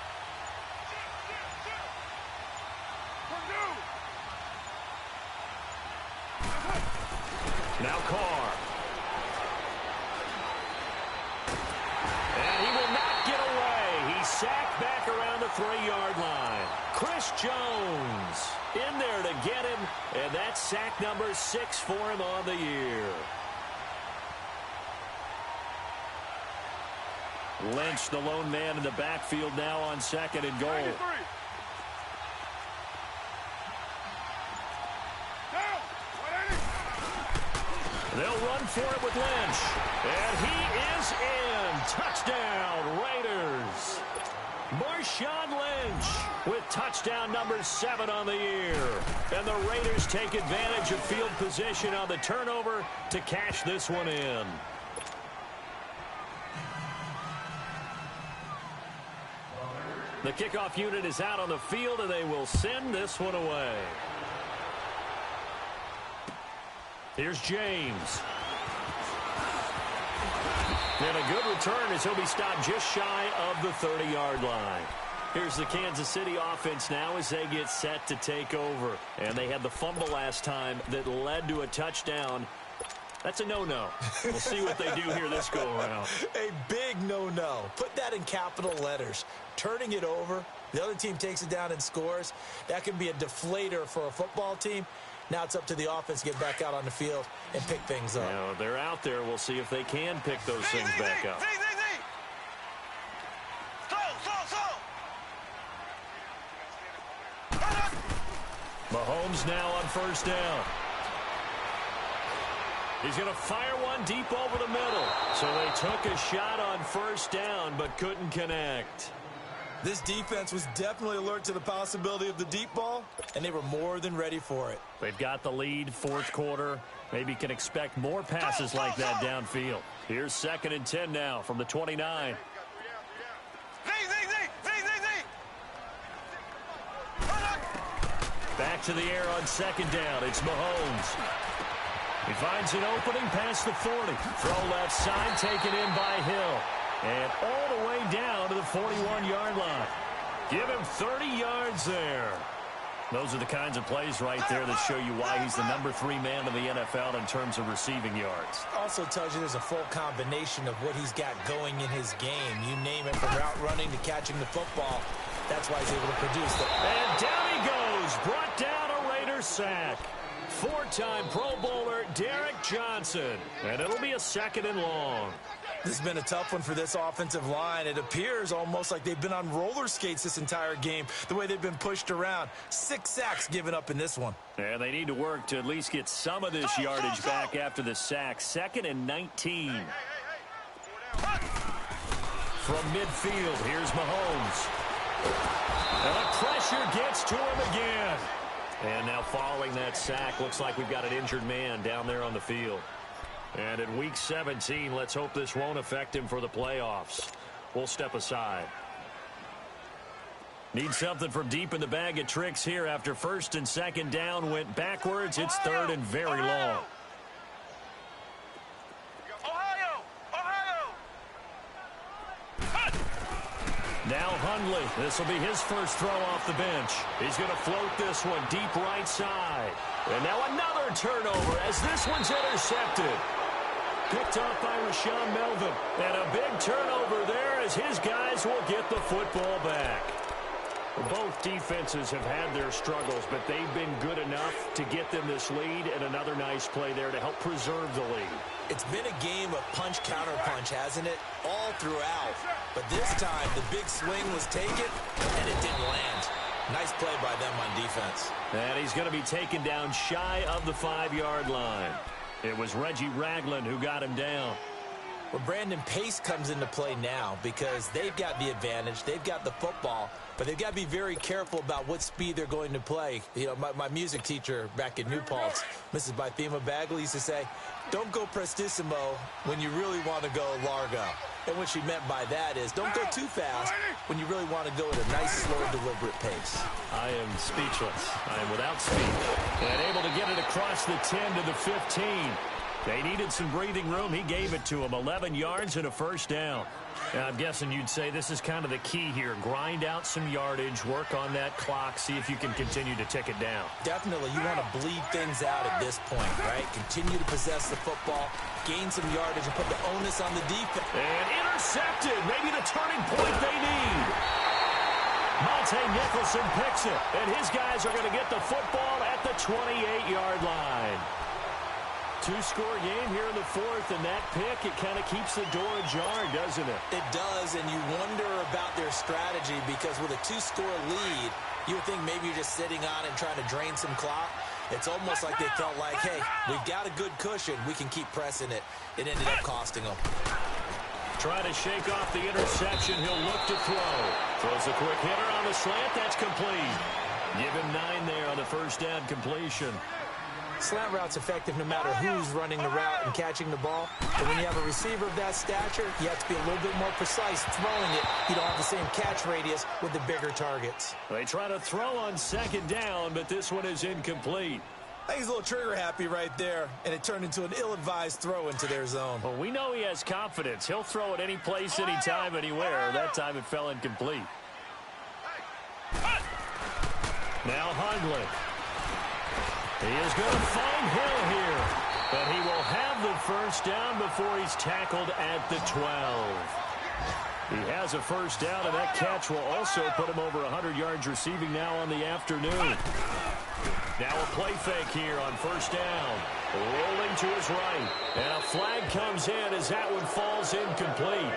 Now Carr. And he will not get away. He's sacked back around the 3-yard line. Chris Jones in there to get him, and that's sack number 6 for him on the year. Lynch, the lone man in the backfield now on 2nd and goal. 93. Down. They'll run for it with Lynch. And he is in. Touchdown, Raiders. Marshawn Lynch with touchdown number 7 on the year. And the Raiders take advantage of field position on the turnover to cash this one in. The kickoff unit is out on the field, and they will send this one away. Here's James. And a good return as he'll be stopped just shy of the 30-yard line. Here's the Kansas City offense now as they get set to take over. And they had the fumble last time that led to a touchdown. That's a no-no. We'll see what they do here this go-around. A big no-no. Put that in capital letters. Turning it over, the other team takes it down and scores. That can be a deflator for a football team. Now it's up to the offense to get back out on the field and pick things up. Now, they're out there. We'll see if they can pick those things back up. Mahomes now on first down. He's going to fire one deep over the middle. So they took a shot on first down but couldn't connect. This defense was definitely alert to the possibility of the deep ball, and they were more than ready for it. They've got the lead, fourth quarter. Maybe can expect more passes like that downfield. Here's 2nd and 10 now from the 29. Back to the air on 2nd down. It's Mahomes. He finds an opening past the 40. Throw left side, taken in by Hill. And all the way down to the 41-yard line. Give him 30 yards there. Those are the kinds of plays right there that show you why he's the number 3 man in the NFL in terms of receiving yards. Also tells you there's a full combination of what he's got going in his game. You name it, from route running to catching the football. That's why he's able to produce it. And down he goes. Brought down a Raiders sack. 4-time Pro Bowler Derek Johnson. And it'll be a 2nd and long. This has been a tough one for this offensive line. It appears almost like they've been on roller skates this entire game, the way they've been pushed around. 6 sacks given up in this one. And they need to work to at least get some of this yardage back after the sack. 2nd and 19. From midfield, here's Mahomes. And the pressure gets to him again. And now following that sack, looks like we've got an injured man down there on the field. And in Week 17, let's hope this won't affect him for the playoffs. We'll step aside. Need something from deep in the bag of tricks here after 1st and 2nd down went backwards. It's 3rd and very long. Now Hundley. This will be his first throw off the bench. He's going to float this one deep right side. And now another turnover as this one's intercepted. Picked off by Rashaan Melvin. And a big turnover there as his guys will get the football back. Both defenses have had their struggles, but they've been good enough to get them this lead, and another nice play there to help preserve the lead. It's been a game of punch-counter-punch, hasn't it? All throughout. But this time, the big swing was taken, and it didn't land. Nice play by them on defense. And he's going to be taken down shy of the 5-yard line. It was Reggie Ragland who got him down. Well, Brandon, pace comes into play now because they've got the advantage. They've got the football, but they've got to be very careful about what speed they're going to play. You know, my music teacher back in New Paltz, Mrs. Bythema Bagley, used to say, don't go prestissimo when you really want to go largo. And what she meant by that is don't go too fast when you really want to go at a nice, slow, deliberate pace. I am speechless. I am without speech. And able to get it across the 10 to the 15. They needed some breathing room. He gave it to them. 11 yards and a first down. And I'm guessing you'd say this is kind of the key here. Grind out some yardage, work on that clock, see if you can continue to tick it down. Definitely. You want to bleed things out at this point, right? Continue to possess the football, gain some yardage, and put the onus on the defense. And intercepted. Maybe the turning point they need. Monte Nicholson picks it. And his guys are going to get the football at the 28-yard line. Two-score game here in the 4th, and that pick, it kind of keeps the door ajar, doesn't it? It does, and you wonder about their strategy because with a 2-score lead, you would think maybe you're just sitting on and trying to drain some clock. It's almost like they felt like, hey, we've got a good cushion. We can keep pressing it. It ended up costing them. Trying to shake off the interception. He'll look to throw. Throws a quick hitter on the slant. That's complete. Give him 9 there on the first down completion. Slant route's effective no matter who's running the route and catching the ball. But when you have a receiver of that stature, you have to be a little bit more precise throwing it. You don't have the same catch radius with the bigger targets. They try to throw on second down, but this one is incomplete. I think he's a little trigger happy right there, and it turned into an ill-advised throw into their zone. Well, we know he has confidence. He'll throw it any place, anytime, anywhere. That time it fell incomplete. Now Hundley. He is going to find Hill here, but he will have the first down before he's tackled at the 12. He has a first down, and that catch will also put him over 100 yards receiving now on the afternoon. Now a play fake here on first down. Rolling to his right, and a flag comes in as that one falls incomplete.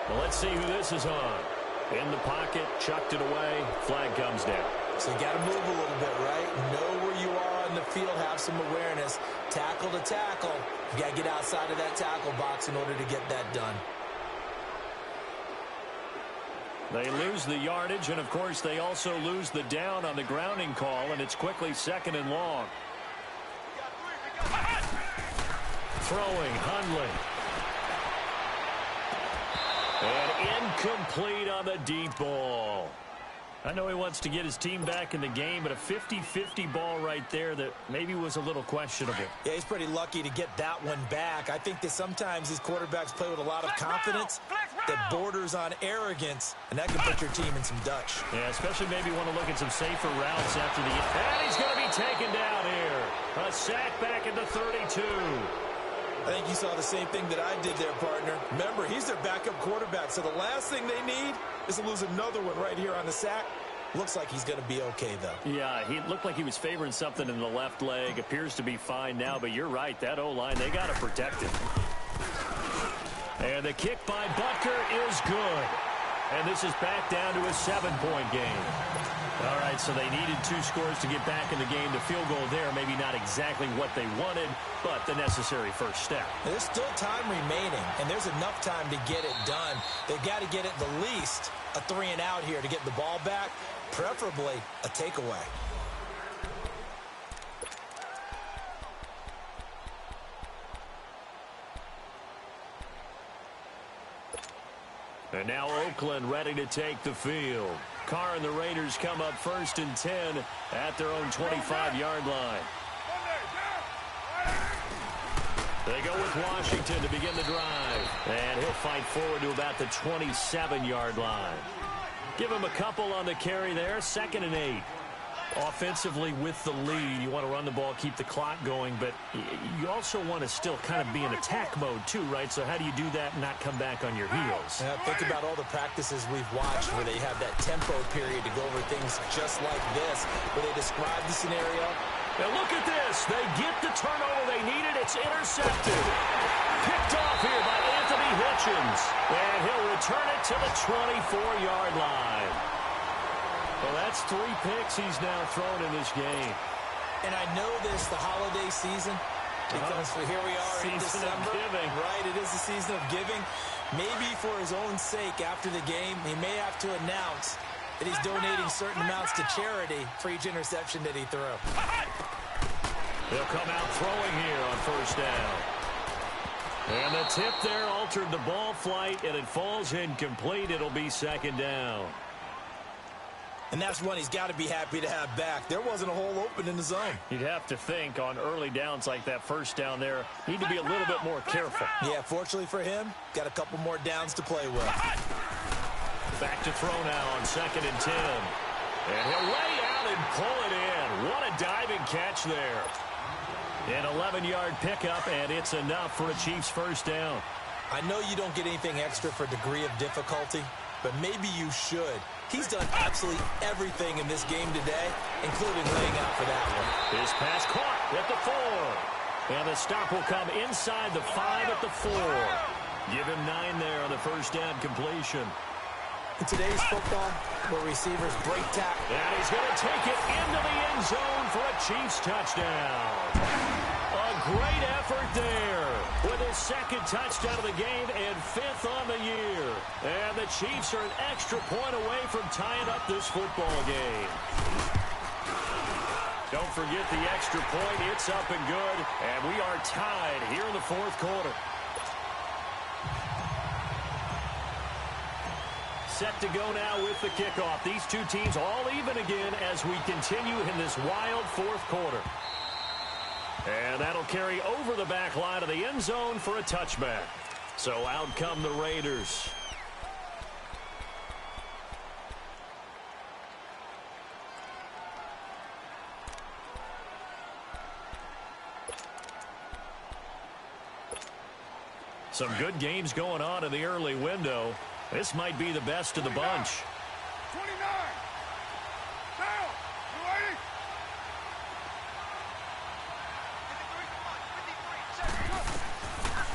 Well, let's see who this is on. In the pocket, chucked it away, flag comes down. So you got to move a little bit, right? Know where you are on the field, have some awareness. Tackle to tackle. You got to get outside of that tackle box in order to get that done. They lose the yardage, and of course they also lose the down on the grounding call, and it's quickly second and long. Throwing, Hundley. And incomplete on the deep ball. I know he wants to get his team back in the game, but a 50-50 ball right there that maybe was a little questionable. Yeah, he's pretty lucky to get that one back. I think that sometimes these quarterbacks play with a lot of confidence that borders on arrogance, and that can put your team in some Dutch. Yeah, especially maybe want to look at some safer routes after the... And he's going to be taken down here. A sack back at the 32. I think you saw the same thing that I did there, partner. Remember, he's their backup quarterback, so the last thing they need is to lose another one right here on the sack. Looks like he's going to be okay, though. Yeah, he looked like he was favoring something in the left leg. Appears to be fine now, but you're right. That O-line, they got to protect him. And the kick by Butker is good. And this is back down to a 7-point game. All right, so they needed 2 scores to get back in the game. The field goal there, maybe not exactly what they wanted, but the necessary first step. There's still time remaining, and there's enough time to get it done. They've got to get at the least a 3-and-out here to get the ball back, preferably a takeaway. And now Oakland ready to take the field. Carr and the Raiders come up 1st and 10 at their own 25-yard line. They go with Washington to begin the drive. And he'll fight forward to about the 27-yard line. Give him a couple on the carry there. 2nd and 8. Offensively with the lead, you want to run the ball, keep the clock going, but you also want to still kind of be in attack mode too, right? So how do you do that and not come back on your heels? Think about all the practices we've watched where they have that tempo period to go over things just like this, where they describe the scenario. Now look at this. They get the turnover they needed. It's intercepted. Picked off here by Anthony Hitchens. And he'll return it to the 24-yard line. Well, that's 3 picks he's now thrown in this game. And I know this, the holiday season, because here we are in December. Season of giving. Right, it is the season of giving. Maybe for his own sake after the game, he may have to announce that he's donating certain amounts to charity for each interception that he threw. They'll come out throwing here on 1st down. And the tip there altered the ball flight, and it falls incomplete. It'll be 2nd down. And that's one he's got to be happy to have back. There wasn't a hole open in the zone. You'd have to think on early downs like that 1st down there, need to be a little bit more careful. Yeah, fortunately for him, got a couple more downs to play with. Back to throw now on 2nd and 10. And he'll lay out and pull it in. What a diving catch there. An 11-yard pickup, and it's enough for a Chiefs 1st down. I know you don't get anything extra for degree of difficulty, but maybe you should. He's done absolutely everything in this game today, including laying out for that one. His pass caught at the 4. And the stop will come inside the 5 at the 4. Give him 9 there on the 1st down completion. In today's football, where receivers break tackle. And he's going to take it into the end zone for a Chiefs touchdown. A great effort there with his second touchdown of the game and 5th on the year. And the Chiefs are an extra point away from tying up this football game. Don't forget the extra point. It's up and good. And we are tied here in the 4th quarter. Set to go now with the kickoff. These two teams all even again as we continue in this wild 4th quarter. And that'll carry over the back line of the end zone for a touchback. So out come the Raiders. Some good games going on in the early window. This might be the best of the bunch. 29. Down. You ready?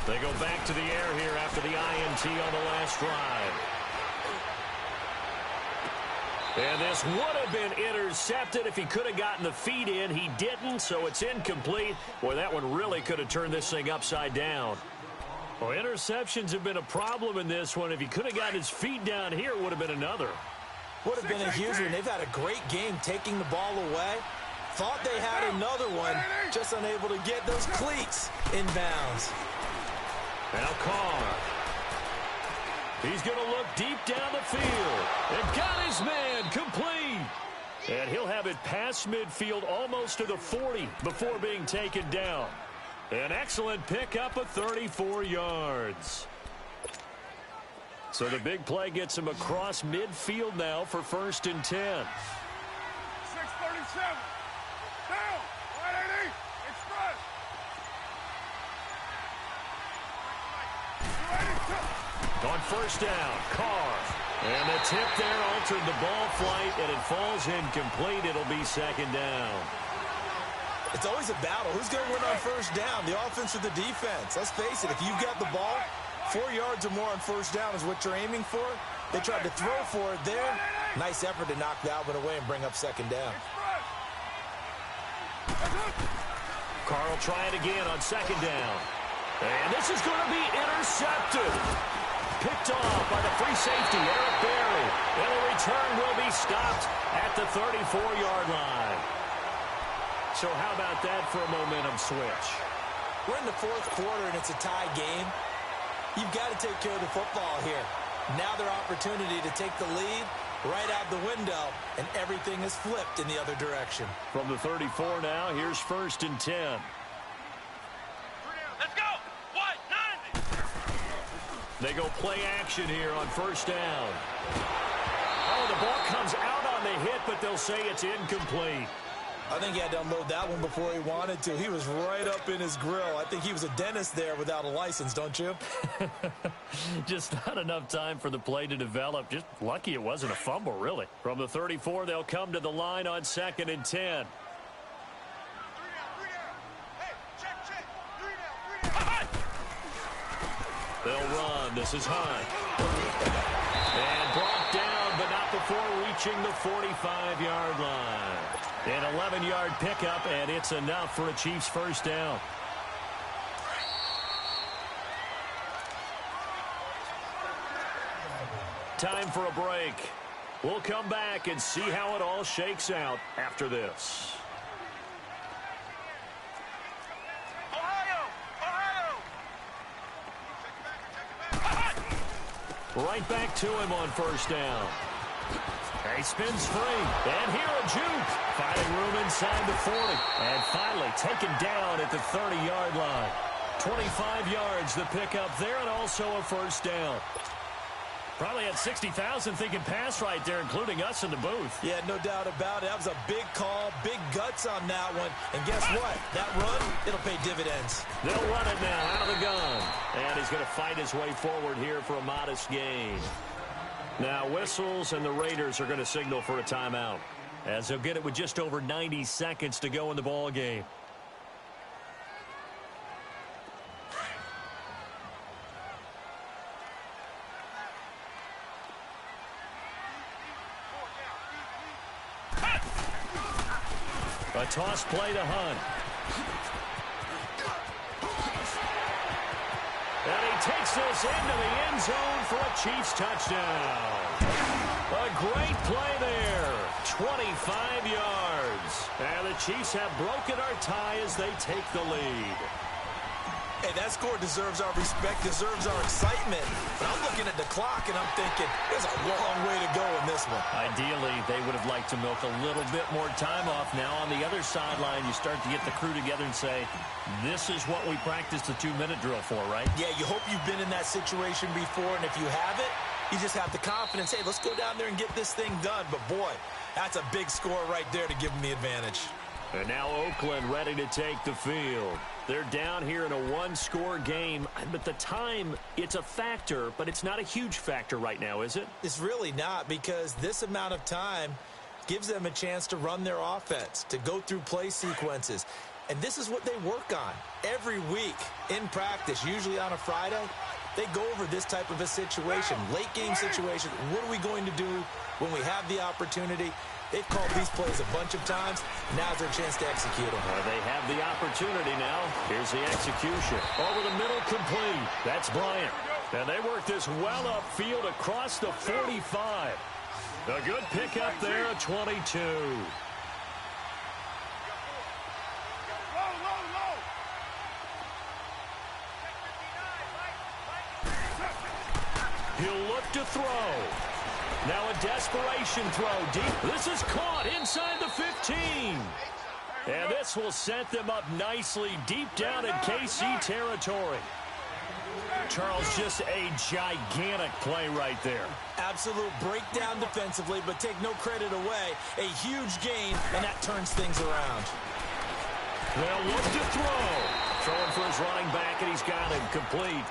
53. They go back to the air here after the INT on the last drive. And this would have been intercepted if he could have gotten the feet in. He didn't, so it's incomplete. Boy, that one really could have turned this thing upside down. Well, interceptions have been a problem in this one. If he could have gotten his feet down here, it would have been another. Would have been a huge one. They've had a great game taking the ball away. Thought they had another one, just unable to get those cleats inbounds. Now Carr. He's going to look deep down the field. And got his man complete. And he'll have it past midfield almost to the 40 before being taken down. An excellent pickup of 34 yards. So the big play gets him across midfield now for 1st and 10. 6:37. Down. 180. Express. On 1st down, Carr. And the tip there altered the ball flight, and it falls incomplete. It'll be 2nd down. It's always a battle. Who's going to win on 1st down, the offense or the defense? Let's face it, if you've got the ball, 4 yards or more on 1st down is what you're aiming for. They tried to throw for it there. Nice effort to knock that one away and bring up 2nd down. Carr will try it again on 2nd down. And this is going to be intercepted. Picked off by the free safety, Eric Berry. And the return will be stopped at the 34-yard line. So how about that for a momentum switch? We're in the 4th quarter, and it's a tie game. You've got to take care of the football here. Now their opportunity to take the lead right out the window, and everything is flipped in the other direction. From the 34 now, here's 1st and 10. Let's go. 190. They go play action here on 1st down. Oh, the ball comes out on the hit, but they'll say it's incomplete. I think he had to unload that one before he wanted to. He was right up in his grill. I think he was a dentist there without a license, don't you? Just not enough time for the play to develop. Just lucky it wasn't a fumble, really. From the 34, they'll come to the line on 2nd and 10. 3 down. Hey, check. 3 down. They'll run. This is Hunt. And brought down, but not before reaching the 45-yard line. An 11-yard pickup, and it's enough for a Chiefs 1st down. Time for a break. We'll come back and see how it all shakes out after this. Right back to him on 1st down. He spins free. And here a juke. Finding room inside the 40. And finally taken down at the 30-yard line. 25 yards the pickup there, and also a 1st down. Probably had 60,000 thinking pass right there, including us in the booth. Yeah, no doubt about it. That was a big call, big guts on that one. And guess what? That run, it'll pay dividends. They'll run it now out of the gun. And he's going to fight his way forward here for a modest gain. Now whistles, and the Raiders are going to signal for a timeout, as they'll get it with just over 90 seconds to go in the ball game. A toss play to Hunt. And he takes this into the end zone for a Chiefs touchdown. A great play there. 25 yards. And the Chiefs have broken our tie as they take the lead. Hey, that score deserves our respect, deserves our excitement. But I'm looking at the clock, and I'm thinking, there's a long way to go in this one. Ideally, they would have liked to milk a little bit more time off. Now, on the other sideline, you start to get the crew together and say, this is what we practiced the 2-minute drill for, right? Yeah, you hope you've been in that situation before, and if you haven't, you just have the confidence, hey, let's go down there and get this thing done. But, boy, that's a big score right there to give them the advantage. And now Oakland ready to take the field. They're down here in a one-score game. But the time, it's a factor, but it's not a huge factor right now, is it? It's really not, because this amount of time gives them a chance to run their offense, to go through play sequences. And this is what they work on every week in practice, usually on a Friday. They go over this type of a situation, late-game situation. What are we going to do when we have the opportunity? They've called these plays a bunch of times. Now's their chance to execute them. They have the opportunity now. Here's the execution. Over the middle, complete. That's Bryant. And they work this well upfield across the 45. A good pickup there at 22. He'll look to throw. Now a desperation throw deep. This is caught inside the 15. And this will set them up nicely deep down in KC territory. Charles, just a gigantic play right there. Absolute breakdown defensively, but take no credit away. A huge gain, and that turns things around. They'll look to throw. Throwing for his running back, and he's got him complete.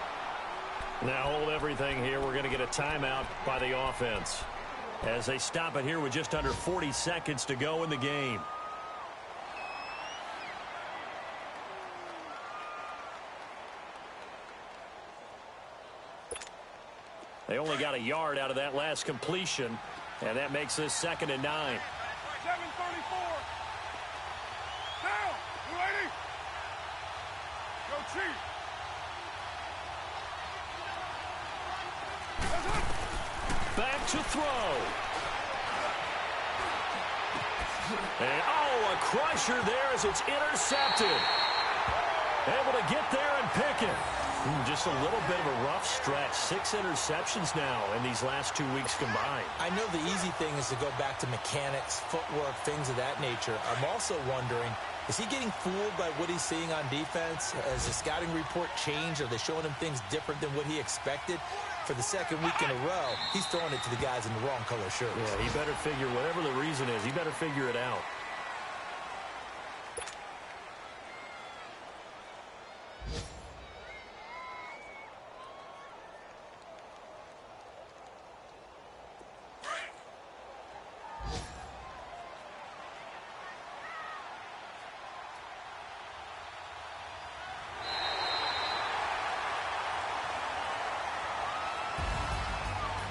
Now hold everything here. We're going to get a timeout by the offense as they stop it here with just under 40 seconds to go in the game. They only got a yard out of that last completion, and that makes this 2nd and 9. 7:34. Down. You ready? Go Chiefs. Back to throw. And, oh, a crusher there as it's intercepted. Able to get there and pick it. Just a little bit of a rough stretch. 6 interceptions now in these last 2 weeks combined. I know the easy thing is to go back to mechanics, footwork, things of that nature. I'm also wondering, is he getting fooled by what he's seeing on defense? Has the scouting report changed? Are they showing him things different than what he expected? For the 2nd week in a row, he's throwing it to the guys in the wrong color shirts. Yeah, he better figure, whatever the reason is, he better figure it out.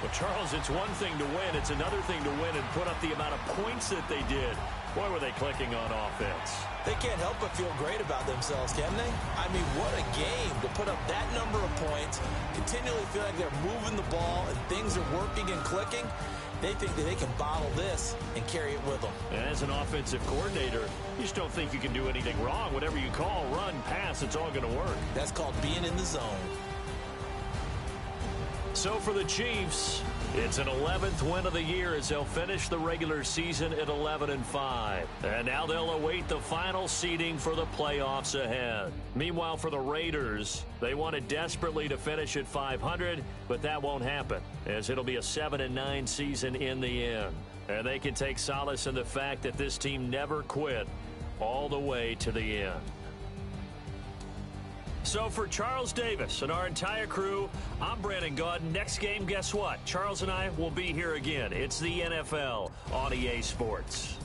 Well, Charles, it's one thing to win. It's another thing to win and put up the amount of points that they did. Boy, were they clicking on offense. They can't help but feel great about themselves, can they? I mean, what a game to put up that number of points, continually feel like they're moving the ball and things are working and clicking. They think that they can bottle this and carry it with them. And as an offensive coordinator, you just don't think you can do anything wrong. Whatever you call, run, pass, it's all going to work. That's called being in the zone. So for the Chiefs, it's an 11th win of the year as they'll finish the regular season at 11-5. And now they'll await the final seeding for the playoffs ahead. Meanwhile, for the Raiders, they wanted desperately to finish at 500, but that won't happen as it'll be a 7-9 season in the end. And they can take solace in the fact that this team never quit all the way to the end. So for Charles Davis and our entire crew, I'm Brandon Gaudin. Next game, guess what? Charles and I will be here again. It's the NFL on EA Sports.